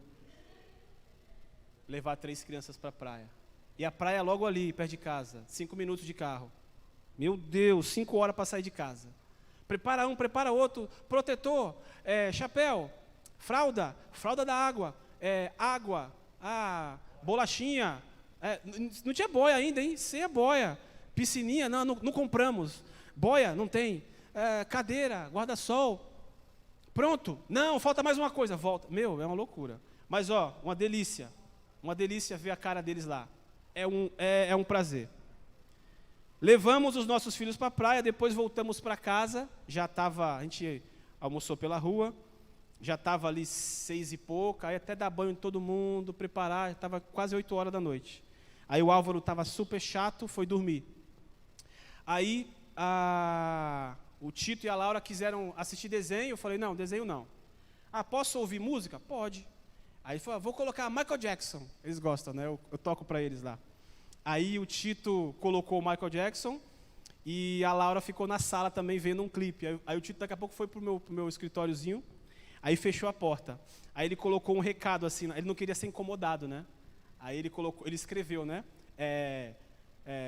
[SPEAKER 1] levar 3 crianças para a praia. E a praia é logo ali, perto de casa, 5 minutos de carro. Meu Deus, 5 horas para sair de casa. Prepara um, prepara outro, protetor, chapéu, fralda da água, água, bolachinha. Não tinha boia ainda, hein? Sem a boia. Piscininha, não compramos. Boia, não tem. Cadeira, guarda-sol. Pronto. Não, falta mais uma coisa. Volta. Meu, é uma loucura. Mas, ó, uma delícia. Uma delícia ver a cara deles lá. É um prazer. Levamos os nossos filhos para a praia, depois voltamos para casa. A gente almoçou pela rua. Já estava ali 6 e pouca, aí até dar banho em todo mundo, preparar, estava quase 8 horas da noite. Aí o Álvaro estava super chato, foi dormir. Aí o Tito e a Laura quiseram assistir desenho, eu falei, não, desenho não. Ah, posso ouvir música? Pode. Aí ele falou, vou colocar Michael Jackson. Eles gostam, né? Eu toco para eles lá. Aí o Tito colocou o Michael Jackson e a Laura ficou na sala também vendo um clipe. Aí o Tito daqui a pouco foi pro meu escritóriozinho. Aí fechou a porta. Aí ele colocou um recado assim, ele não queria ser incomodado, né? Aí ele escreveu, né?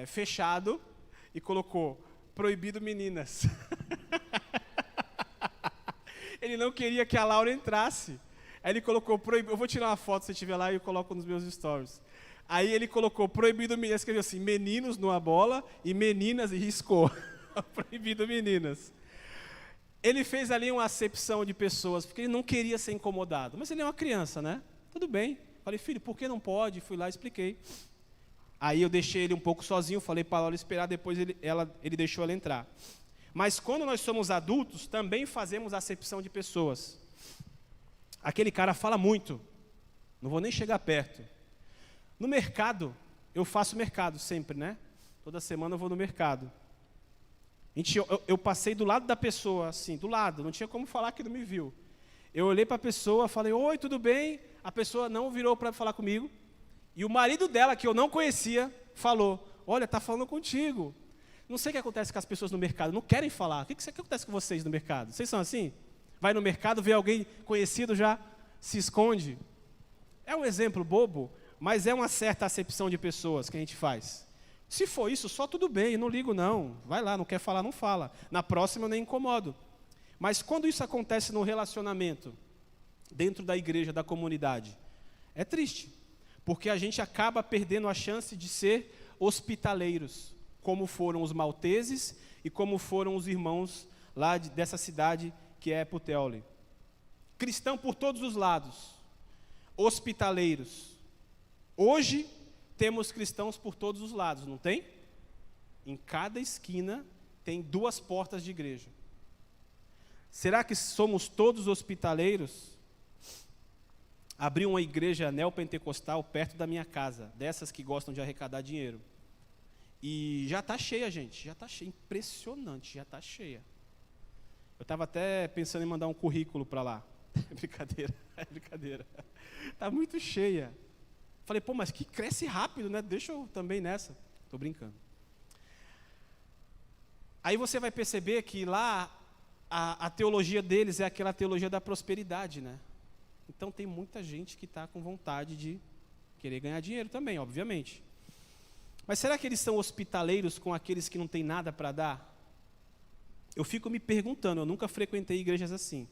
[SPEAKER 1] Fechado, e colocou, proibido meninas. Ele não queria que a Laura entrasse. Aí ele colocou, proibido, eu vou tirar uma foto se você estiver lá e eu coloco nos meus stories. Aí ele colocou, proibido meninas, escreveu assim, meninos numa bola e meninas, e riscou. Proibido meninas. Ele fez ali uma acepção de pessoas, porque ele não queria ser incomodado. Mas ele é uma criança, né? Tudo bem. Falei, filho, por que não pode? Fui lá e expliquei. Aí eu deixei ele um pouco sozinho, falei para ela esperar, depois ele deixou ela entrar. Mas quando nós somos adultos, também fazemos acepção de pessoas. Aquele cara fala muito, não vou nem chegar perto. No mercado, eu faço mercado sempre, né? Toda semana eu vou no mercado. Eu passei do lado da pessoa, assim, do lado, não tinha como falar que não me viu. Eu olhei para a pessoa, falei, oi, tudo bem? A pessoa não virou para falar comigo. E o marido dela, que eu não conhecia, falou, olha, está falando contigo. Não sei o que acontece com as pessoas no mercado, não querem falar. O que acontece com vocês no mercado? Vocês são assim? Vai no mercado, vê alguém conhecido, já se esconde. É um exemplo bobo, mas é uma certa acepção de pessoas que a gente faz. Se for isso, só tudo bem, não ligo não. Vai lá, não quer falar, não fala. Na próxima eu nem incomodo. Mas quando isso acontece no relacionamento, dentro da igreja, da comunidade, é triste. Porque a gente acaba perdendo a chance de ser hospitaleiros, como foram os malteses e como foram os irmãos lá dessa cidade que é Puteoli. Cristão por todos os lados, hospitaleiros. Hoje temos cristãos por todos os lados, não tem? Em cada esquina tem 2 portas de igreja. Será que somos todos hospitaleiros? Abri uma igreja neopentecostal perto da minha casa, dessas que gostam de arrecadar dinheiro. E já está cheia, gente, já está cheia, impressionante, já está cheia. Eu estava até pensando em mandar um currículo para lá. É brincadeira. Está muito cheia. Falei, pô, mas que cresce rápido, né? Deixa eu também nessa. Estou brincando. Aí você vai perceber que lá a teologia deles é aquela teologia da prosperidade, né? Então tem muita gente que está com vontade de querer ganhar dinheiro também, obviamente. Mas será que eles são hospitaleiros com aqueles que não têm nada para dar? Eu fico me perguntando, eu nunca frequentei igrejas assim.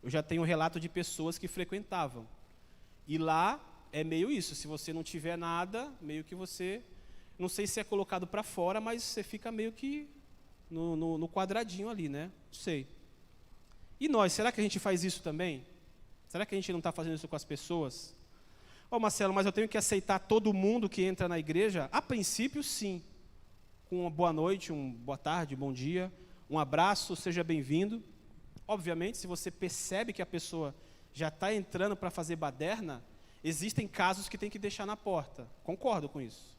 [SPEAKER 1] Eu já tenho relato de pessoas que frequentavam. E lá é meio isso, se você não tiver nada, meio que você, não sei se é colocado para fora, mas você fica meio que no quadradinho ali, né? Não sei. E nós, será que a gente faz isso também? Será que a gente não está fazendo isso com as pessoas? Ô Marcelo, mas eu tenho que aceitar todo mundo que entra na igreja? A princípio, sim. Com uma boa noite, boa tarde, bom dia, um abraço, seja bem-vindo. Obviamente, se você percebe que a pessoa já está entrando para fazer baderna, existem casos que tem que deixar na porta. Concordo com isso.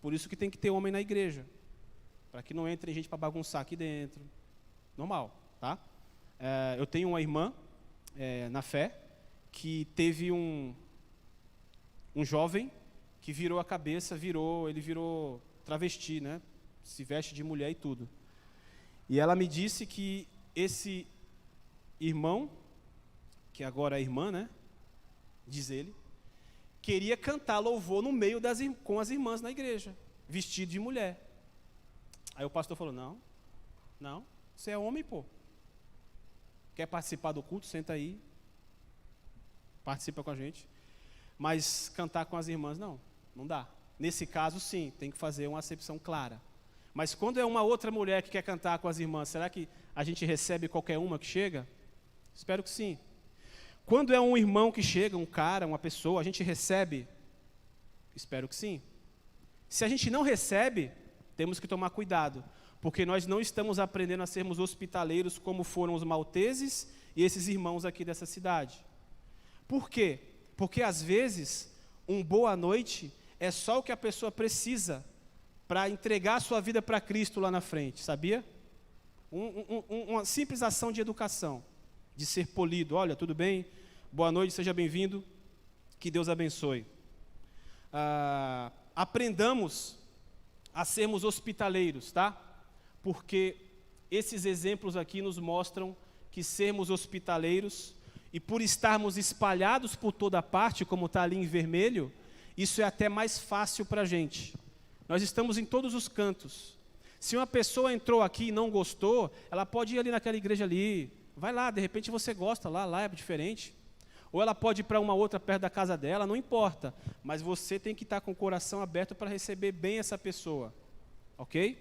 [SPEAKER 1] Por isso que tem que ter homem na igreja. Para que não entre gente para bagunçar aqui dentro. Normal, tá? Eu tenho uma irmã na fé que teve um jovem que virou a cabeça, ele virou travesti, né? Se veste de mulher e tudo. E ela me disse que esse irmão, que agora é irmã, né? Diz ele, queria cantar louvor no meio com as irmãs na igreja, vestido de mulher. Aí o pastor falou, não, você é homem, pô. Quer participar do culto? Senta aí. Participa com a gente. Mas cantar com as irmãs, não dá. Nesse caso, sim, tem que fazer uma acepção clara. Mas quando é uma outra mulher que quer cantar com as irmãs, será que a gente recebe qualquer uma que chega? Espero que sim. Quando é um irmão que chega, um cara, uma pessoa, a gente recebe? Espero que sim. Se a gente não recebe, temos que tomar cuidado, porque nós não estamos aprendendo a sermos hospitaleiros como foram os malteses e esses irmãos aqui dessa cidade. Por quê? Porque às vezes, um boa noite é só o que a pessoa precisa para entregar a sua vida para Cristo lá na frente, sabia? Uma simples ação de educação, de ser polido. Olha, tudo bem? Boa noite, seja bem-vindo. Que Deus abençoe. Aprendamos a sermos hospitaleiros, tá? Porque esses exemplos aqui nos mostram que sermos hospitaleiros e por estarmos espalhados por toda parte, como está ali em vermelho, isso é até mais fácil para a gente. Nós estamos em todos os cantos. Se uma pessoa entrou aqui e não gostou, ela pode ir ali naquela igreja ali, vai lá, de repente você gosta, lá é diferente. Ou ela pode ir para uma outra perto da casa dela, não importa. Mas você tem que estar com o coração aberto para receber bem essa pessoa. Ok?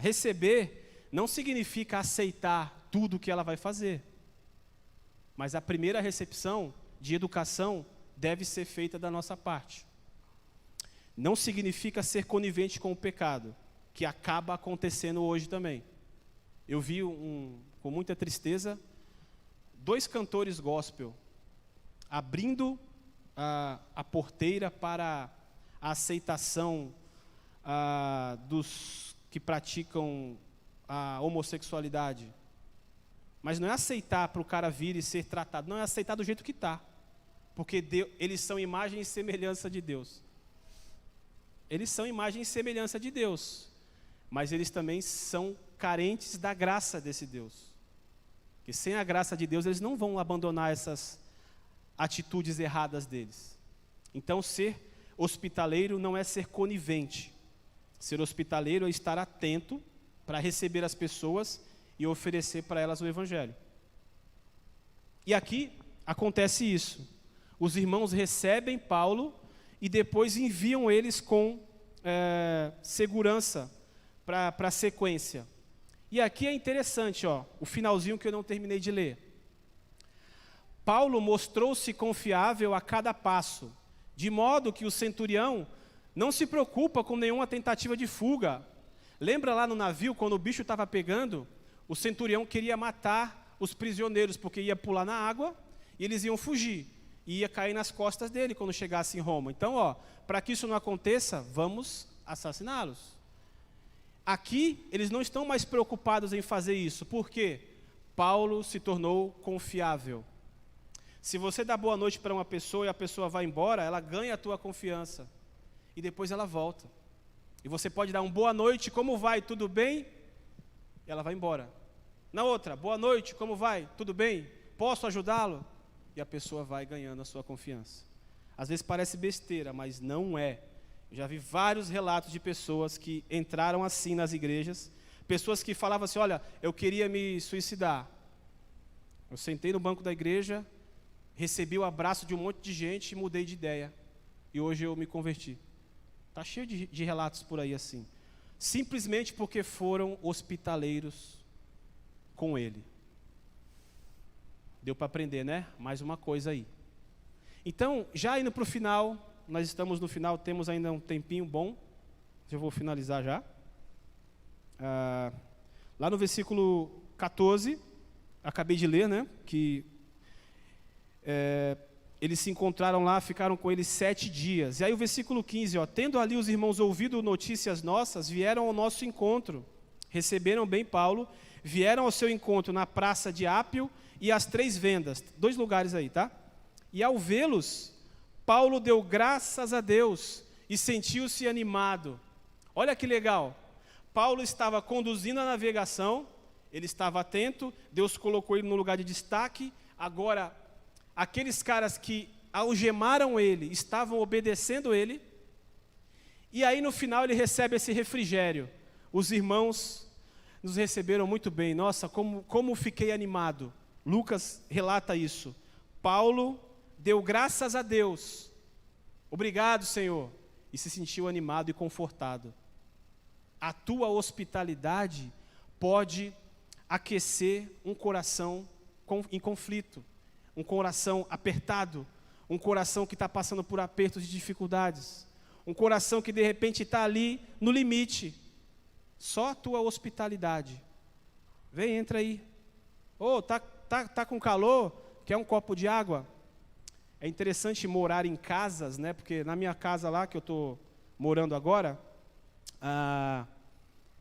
[SPEAKER 1] Receber não significa aceitar tudo que ela vai fazer. Mas a primeira recepção de educação deve ser feita da nossa parte. não significa ser conivente com o pecado, que acaba acontecendo hoje também. Eu vi, com muita tristeza, 2 cantores gospel abrindo a porteira para a aceitação dos que praticam a homossexualidade. Mas não é aceitar para o cara vir e ser tratado, não é aceitar do jeito que está. Porque eles são imagem e semelhança de Deus. Eles são imagem e semelhança de Deus. Mas eles também são carentes da graça desse Deus. Porque sem a graça de Deus, eles não vão abandonar essas atitudes erradas deles. Então, ser hospitaleiro não é ser conivente. Ser hospitaleiro é estar atento para receber as pessoas e oferecer para elas o Evangelho. E aqui acontece isso. Os irmãos recebem Paulo e depois enviam eles com segurança para a sequência. E aqui é interessante, o finalzinho que eu não terminei de ler. Paulo mostrou-se confiável a cada passo, de modo que o centurião não se preocupa com nenhuma tentativa de fuga. Lembra lá no navio, quando o bicho estava pegando, o centurião queria matar os prisioneiros, porque ia pular na água e eles iam fugir. E ia cair nas costas dele quando chegasse em Roma. Então, para que isso não aconteça, vamos assassiná-los. Aqui, eles não estão mais preocupados em fazer isso. Por quê? Paulo se tornou confiável. Se você dá boa noite para uma pessoa e a pessoa vai embora, ela ganha a tua confiança. E depois ela volta. E você pode dar um boa noite, como vai? Tudo bem? E ela vai embora. Na outra, boa noite, como vai? Tudo bem? Posso ajudá-lo? E a pessoa vai ganhando a sua confiança. Às vezes parece besteira, mas não é. Eu já vi vários relatos de pessoas que entraram assim nas igrejas, pessoas que falavam assim, olha, eu queria me suicidar. Eu sentei no banco da igreja, recebi o abraço de um monte de gente e mudei de ideia. E hoje eu me converti. Está cheio de relatos por aí assim. Simplesmente porque foram hospitaleiros com ele. Deu para aprender, né? Mais uma coisa aí. Então, já indo para o final, nós estamos no final, temos ainda um tempinho bom. Eu vou finalizar já. Lá no versículo 14, acabei de ler, né? Que eles se encontraram lá, ficaram com ele 7 dias. E aí o versículo 15, tendo ali os irmãos ouvido notícias nossas, vieram ao nosso encontro, receberam bem Paulo, vieram ao seu encontro na praça de Ápio e às 3 vendas, 2 lugares aí, tá? E ao vê-los, Paulo deu graças a Deus e sentiu-se animado. Olha que legal, Paulo estava conduzindo a navegação, ele estava atento, Deus colocou ele no lugar de destaque, agora aqueles caras que algemaram ele, estavam obedecendo ele, e aí no final ele recebe esse refrigério. Os irmãos nos receberam muito bem, nossa, como fiquei animado. Lucas relata isso. Paulo deu graças a Deus, obrigado Senhor, e se sentiu animado e confortado. A tua hospitalidade pode aquecer um coração em conflito, um coração apertado, um coração que está passando por apertos e dificuldades, um coração que de repente está ali no limite. Só a tua hospitalidade. Vem, entra aí. Tá com calor? Quer um copo de água? É interessante morar em casas, né? Porque na minha casa lá, que eu estou morando agora,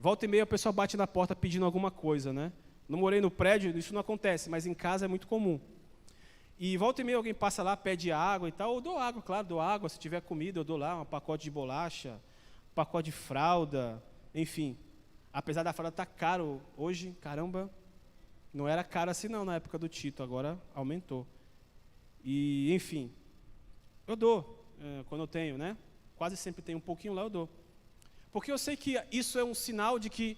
[SPEAKER 1] volta e meia o pessoal bate na porta pedindo alguma coisa, né? Não morei no prédio, isso não acontece, mas em casa é muito comum. E volta e meia alguém passa lá, pede água e tal. Eu dou água, claro, dou água. Se tiver comida, eu dou lá um pacote de bolacha, um pacote de fralda, enfim. Apesar da fralda estar caro hoje, caramba, não era caro assim não na época do Tito, agora aumentou. E, enfim, eu dou quando eu tenho, né? Quase sempre tem um pouquinho lá, eu dou. Porque eu sei que isso é um sinal de que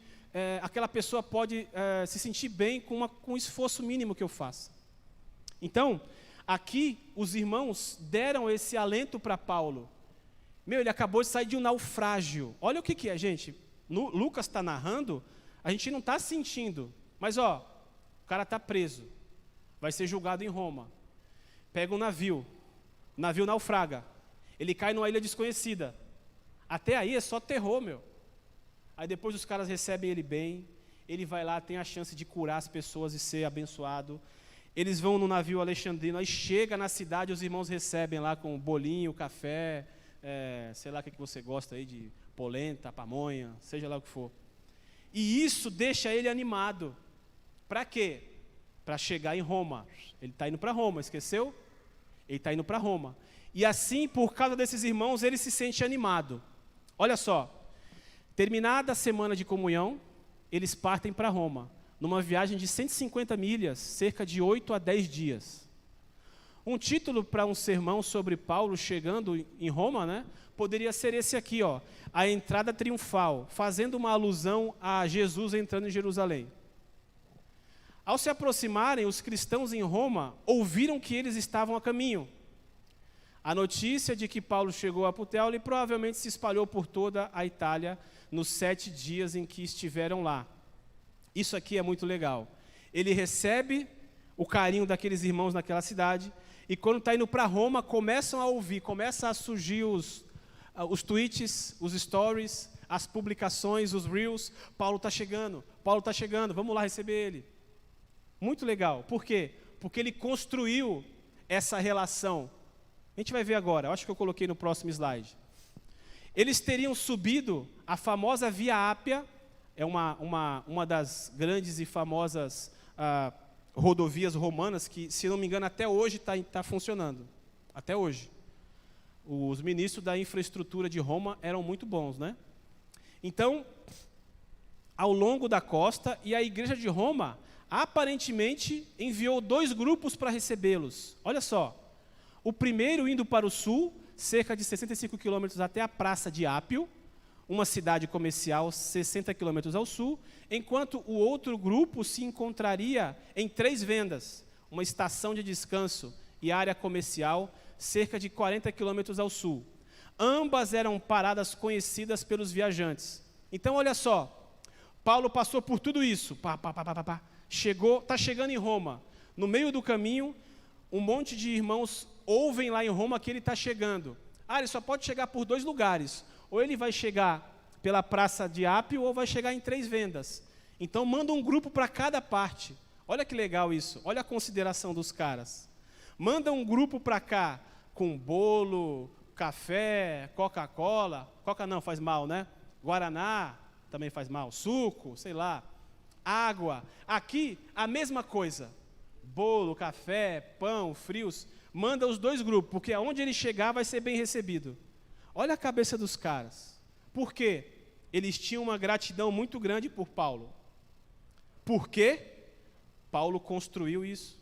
[SPEAKER 1] aquela pessoa pode se sentir bem com um esforço mínimo que eu faça. Então, aqui os irmãos deram esse alento para Paulo. Ele acabou de sair de um naufrágio. Olha o que é, gente. Lucas está narrando, a gente não está sentindo. Mas, o cara está preso. Vai ser julgado em Roma. Pega um navio. O navio naufraga. Ele cai numa ilha desconhecida. Até aí é só terror, meu. Aí depois os caras recebem ele bem, ele vai lá, tem a chance de curar as pessoas e ser abençoado. Eles vão no navio alexandrino, aí chega na cidade, os irmãos recebem lá com bolinho, café, sei lá o que você gosta aí, de polenta, pamonha, seja lá o que for. E isso deixa ele animado. Para quê? Para chegar em Roma. Ele está indo para Roma, esqueceu? Ele está indo para Roma. E assim, por causa desses irmãos, ele se sente animado. Olha só, terminada a semana de comunhão, eles partem para Roma, numa viagem de 150 milhas, cerca de 8 a 10 dias. Um título para um sermão sobre Paulo chegando em Roma, né, poderia ser esse aqui, ó, a entrada triunfal, fazendo uma alusão a Jesus entrando em Jerusalém. Ao se aproximarem, os cristãos em Roma ouviram que eles estavam a caminho. A notícia de que Paulo chegou a Puteoli provavelmente se espalhou por toda a Itália nos 7 dias em que estiveram lá. Isso aqui é muito legal. Ele recebe o carinho daqueles irmãos naquela cidade, e quando está indo para Roma, começam a ouvir, começam a surgir os tweets, os stories, as publicações, os reels. Paulo está chegando, vamos lá receber ele. Muito legal. Por quê? Porque ele construiu essa relação. A gente vai ver agora, eu acho que eu coloquei no próximo slide. Eles teriam subido a famosa Via Ápia, é uma das grandes e famosas rodovias romanas, que, se não me engano, até hoje está funcionando. Até hoje. Os ministros da infraestrutura de Roma eram muito bons, né? Então, ao longo da costa, e a igreja de Roma, aparentemente, enviou 2 grupos para recebê-los. Olha só, o primeiro indo para o sul, cerca de 65 quilômetros até a Praça de Ápio, uma cidade comercial 60 quilômetros ao sul, enquanto o outro grupo se encontraria em 3 vendas, uma estação de descanso e área comercial, cerca de 40 quilômetros ao sul. Ambas eram paradas conhecidas pelos viajantes. Então, olha só, Paulo passou por tudo isso, está chegando em Roma. No meio do caminho, um monte de irmãos ouvem lá em Roma que ele está chegando. Ele só pode chegar por 2 lugares. Ou ele vai chegar pela Praça de Ápio, ou vai chegar em 3 vendas. Então, manda um grupo para cada parte. Olha que legal isso. Olha a consideração dos caras. Manda um grupo para cá com bolo, café, Coca-Cola. Coca não, faz mal, né? Guaraná também faz mal. Suco, sei lá. Água. Aqui, a mesma coisa. Bolo, café, pão, frios. Manda os 2 grupos, porque aonde ele chegar vai ser bem recebido. Olha a cabeça dos caras. Por quê? Eles tinham uma gratidão muito grande por Paulo. Por quê? Paulo construiu isso.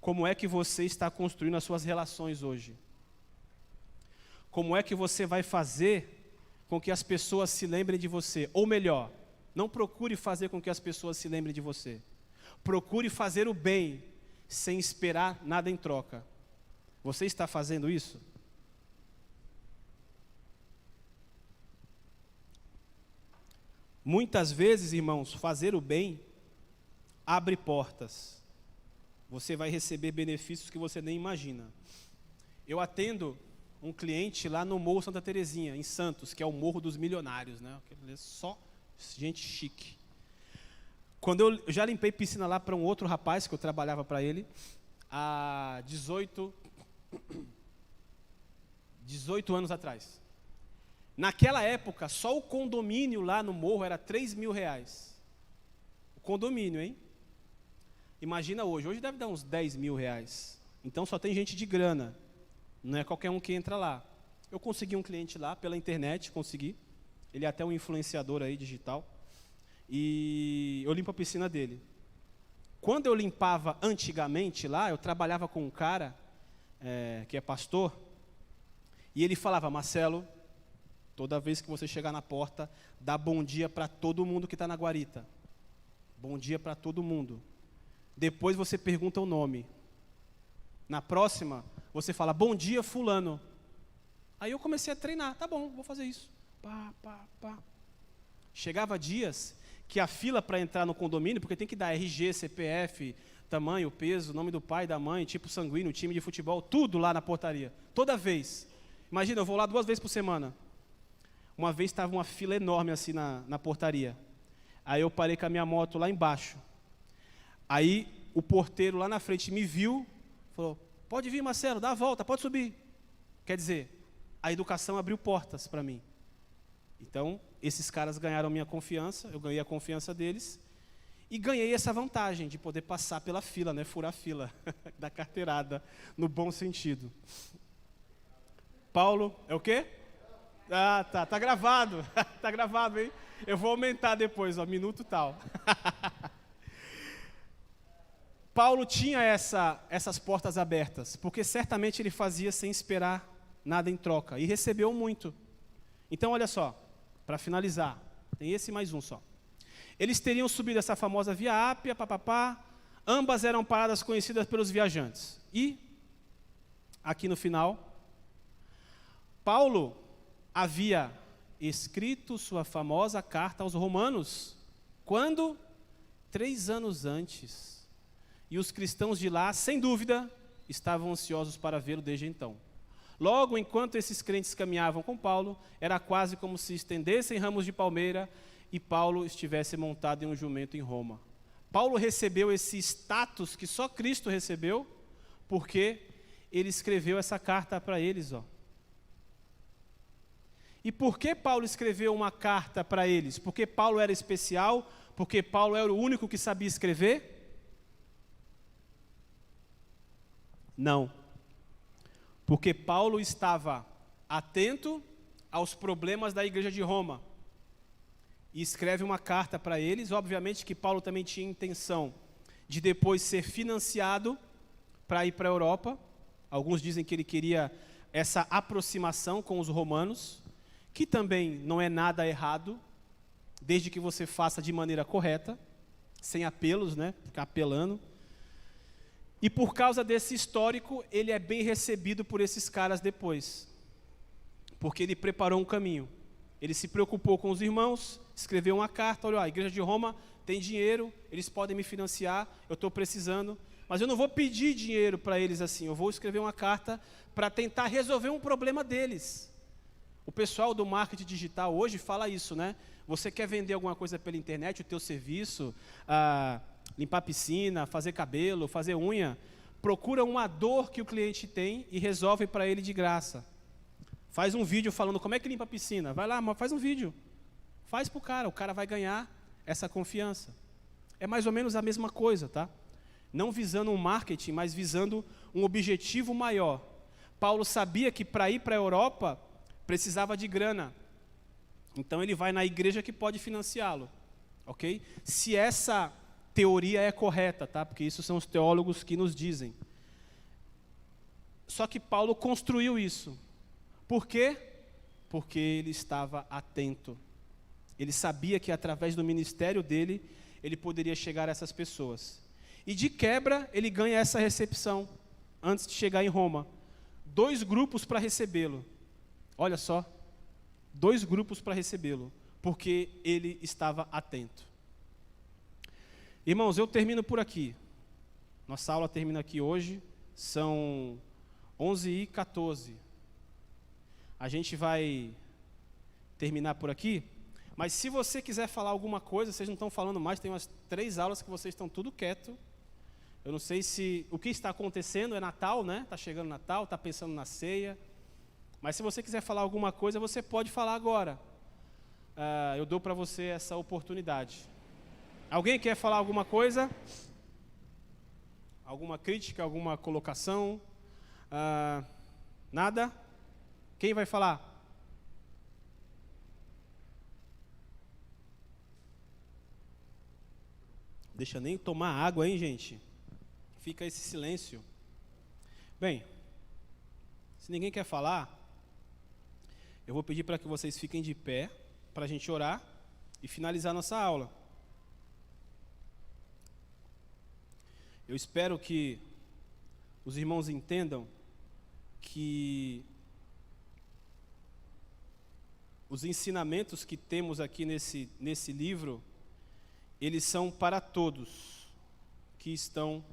[SPEAKER 1] Como é que você está construindo as suas relações hoje? Como é que você vai fazer com que as pessoas se lembrem de você? Ou melhor, não procure fazer com que as pessoas se lembrem de você. Procure fazer o bem, sem esperar nada em troca. Você está fazendo isso? Muitas vezes, irmãos, fazer o bem abre portas. Você vai receber benefícios que você nem imagina. Eu atendo um cliente lá no Morro Santa Terezinha, em Santos, que é o Morro dos Milionários, né? Só gente chique. Quando eu já limpei piscina lá para um outro rapaz, que eu trabalhava para ele, há 18 anos atrás. Naquela época, só o condomínio lá no morro era R$3.000. O condomínio, hein? Imagina hoje. Hoje deve dar uns R$10.000. Então só tem gente de grana. Não é qualquer um que entra lá. Eu consegui um cliente lá pela internet, consegui. Ele é até um influenciador aí digital. E eu limpo a piscina dele. Quando eu limpava antigamente lá, eu trabalhava com um cara que é pastor. E ele falava: Marcelo, toda vez que você chegar na porta, dá bom dia para todo mundo que está na guarita. Bom dia para todo mundo. Depois você pergunta o nome. Na próxima, você fala: bom dia, fulano. Aí eu comecei a treinar. Tá bom, vou fazer isso. Chegava dias que a fila para entrar no condomínio, porque tem que dar RG, CPF, tamanho, peso, nome do pai, da mãe, tipo sanguíneo, time de futebol, tudo lá na portaria. Toda vez. Imagina, eu vou lá 2 vezes por semana. Uma vez estava uma fila enorme assim na portaria. Aí eu parei com a minha moto lá embaixo. Aí o porteiro lá na frente me viu, falou, pode vir, Marcelo, dá a volta, pode subir. Quer dizer, a educação abriu portas para mim. Então, esses caras ganharam minha confiança, eu ganhei a confiança deles, e ganhei essa vantagem de poder passar pela fila, né, furar a fila da carteirada, no bom sentido. Paulo, é o quê? Ah, tá gravado, tá gravado, hein? Eu vou aumentar depois, ó, minuto tal. Paulo tinha essas portas abertas, porque certamente ele fazia sem esperar nada em troca, e recebeu muito. Então, olha só, para finalizar, tem esse mais um só. Eles teriam subido essa famosa Via Ápia, ambas eram paradas conhecidas pelos viajantes. E, aqui no final, Paulo havia escrito sua famosa carta aos Romanos, quando? 3 anos antes. E os cristãos de lá, sem dúvida, estavam ansiosos para vê-lo desde então. Logo, enquanto esses crentes caminhavam com Paulo, era quase como se estendessem ramos de palmeira e Paulo estivesse montado em um jumento em Roma. Paulo recebeu esse status que só Cristo recebeu, porque ele escreveu essa carta para eles, ó. E por que Paulo escreveu uma carta para eles? Porque Paulo era especial? Porque Paulo era o único que sabia escrever? Não. Porque Paulo estava atento aos problemas da igreja de Roma. E escreve uma carta para eles. Obviamente que Paulo também tinha intenção de depois ser financiado para ir para a Europa. Alguns dizem que ele queria essa aproximação com os romanos, que também não é nada errado, desde que você faça de maneira correta, sem apelos, né? Ficar apelando. E por causa desse histórico, ele é bem recebido por esses caras depois, porque ele preparou um caminho. Ele se preocupou com os irmãos, escreveu uma carta, olha, a igreja de Roma tem dinheiro, eles podem me financiar, eu estou precisando, mas eu não vou pedir dinheiro para eles assim, eu vou escrever uma carta para tentar resolver um problema deles. O pessoal do marketing digital hoje fala isso, né? Você quer vender alguma coisa pela internet, o teu serviço, limpar piscina, fazer cabelo, fazer unha, procura uma dor que o cliente tem e resolve para ele de graça. Faz um vídeo falando como é que limpa a piscina. Vai lá, faz um vídeo. Faz para o cara vai ganhar essa confiança. É mais ou menos a mesma coisa, tá? Não visando um marketing, mas visando um objetivo maior. Paulo sabia que para ir para a Europa precisava de grana. Então ele vai na igreja que pode financiá-lo, ok? Se essa teoria é correta, tá? Porque isso são os teólogos que nos dizem. Só que Paulo construiu isso. Por quê? Porque ele estava atento. Ele sabia que através do ministério dele, ele poderia chegar a essas pessoas. E de quebra, ele ganha essa recepção, antes de chegar em Roma. 2 grupos para recebê-lo. Olha só, 2 grupos para recebê-lo, porque ele estava atento. Irmãos, eu termino por aqui. Nossa aula termina aqui hoje, são 11h14. A gente vai terminar por aqui, mas se você quiser falar alguma coisa, vocês não estão falando mais, tem umas 3 aulas que vocês estão tudo quieto. Eu não sei se o que está acontecendo é Natal, né? Está chegando Natal, está pensando na ceia. Mas se você quiser falar alguma coisa, você pode falar agora. Eu dou para você essa oportunidade. Alguém quer falar alguma coisa? Alguma crítica, alguma colocação? Nada? Quem vai falar? Deixa nem tomar água, hein, gente? Fica esse silêncio. Bem, se ninguém quer falar, eu vou pedir para que vocês fiquem de pé, para a gente orar e finalizar nossa aula. Eu espero que os irmãos entendam que os ensinamentos que temos aqui nesse livro, eles são para todos que estão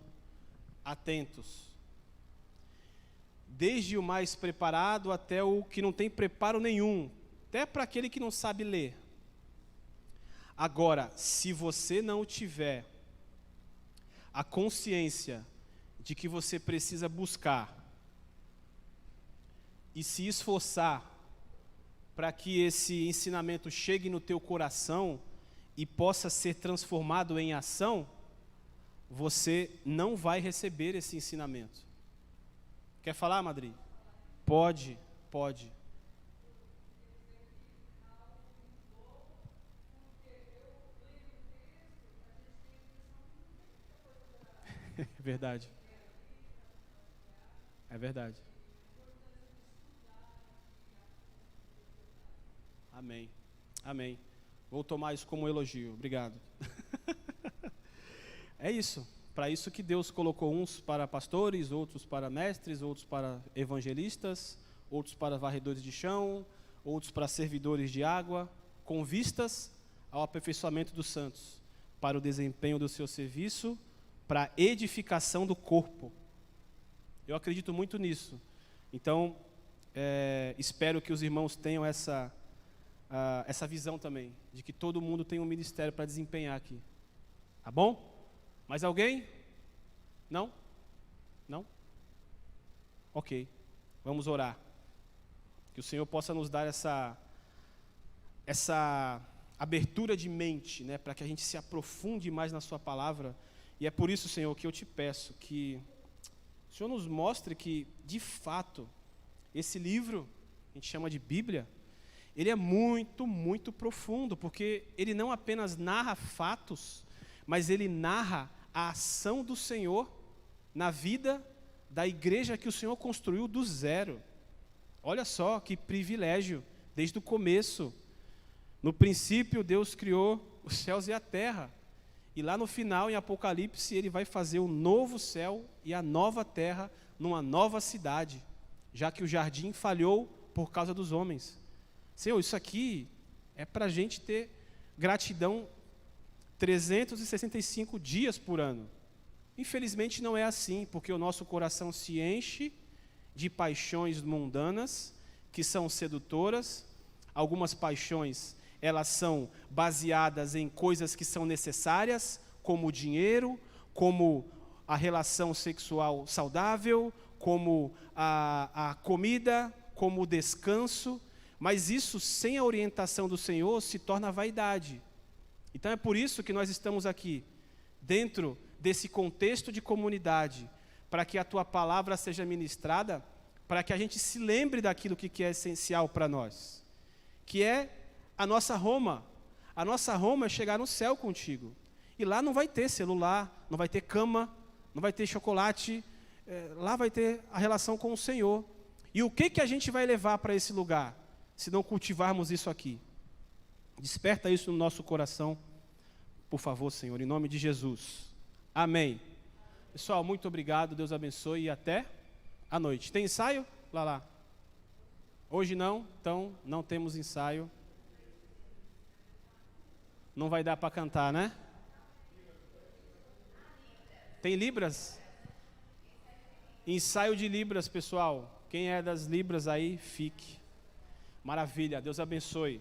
[SPEAKER 1] atentos. desde o mais preparado até o que não tem preparo nenhum, até para aquele que não sabe ler. Agora, se você não tiver a consciência de que você precisa buscar e se esforçar para que esse ensinamento chegue no teu coração e possa ser transformado em ação, você não vai receber esse ensinamento. Quer falar, Madri? Pode. É verdade. É verdade. Amém. Amém. Vou tomar isso como um elogio. Obrigado. É isso. Para isso que Deus colocou uns para pastores, outros para mestres, outros para evangelistas, outros para varredores de chão, outros para servidores de água, com vistas ao aperfeiçoamento dos santos, para o desempenho do seu serviço, para a edificação do corpo. Eu acredito muito nisso. Então, espero que os irmãos tenham essa visão também, de que todo mundo tem um ministério para desempenhar aqui. Tá bom? Mais alguém? Não? Não? Ok. Vamos orar. Que o Senhor possa nos dar essa abertura de mente, né, para que a gente se aprofunde mais na sua palavra. E é por isso, Senhor, que eu te peço que o Senhor nos mostre que, de fato, esse livro, a gente chama de Bíblia, ele é muito, muito profundo, porque ele não apenas narra fatos, mas ele narra a ação do Senhor na vida da igreja que o Senhor construiu do zero. Olha só que privilégio, desde o começo. No princípio, Deus criou os céus e a terra. E lá no final, em Apocalipse, ele vai fazer um novo céu e a nova terra numa nova cidade, já que o jardim falhou por causa dos homens. Senhor, isso aqui é para a gente ter gratidão 365 dias por ano. Infelizmente não é assim, porque o nosso coração se enche de paixões mundanas, que são sedutoras. Algumas paixões, elas são baseadas em coisas que são necessárias, como o dinheiro, como a relação sexual saudável, como a comida, como o descanso. Mas isso, sem a orientação do Senhor, se torna vaidade. Então é por isso que nós estamos aqui, dentro desse contexto de comunidade, para que a Tua palavra seja ministrada, para que a gente se lembre daquilo que é essencial para nós, que é a nossa Roma. A nossa Roma é chegar no céu contigo. E lá não vai ter celular, não vai ter cama, não vai ter chocolate, lá vai ter a relação com o Senhor. E o que a gente vai levar para esse lugar, se não cultivarmos isso aqui? Desperta isso no nosso coração, por favor, Senhor, em nome de Jesus. Amém. Pessoal, muito obrigado, Deus abençoe e até a noite. Tem ensaio? Lá. Hoje não, então não temos ensaio. Não vai dar para cantar, né? Tem Libras? Ensaio de Libras, pessoal. Quem é das Libras aí, fique. Maravilha, Deus abençoe.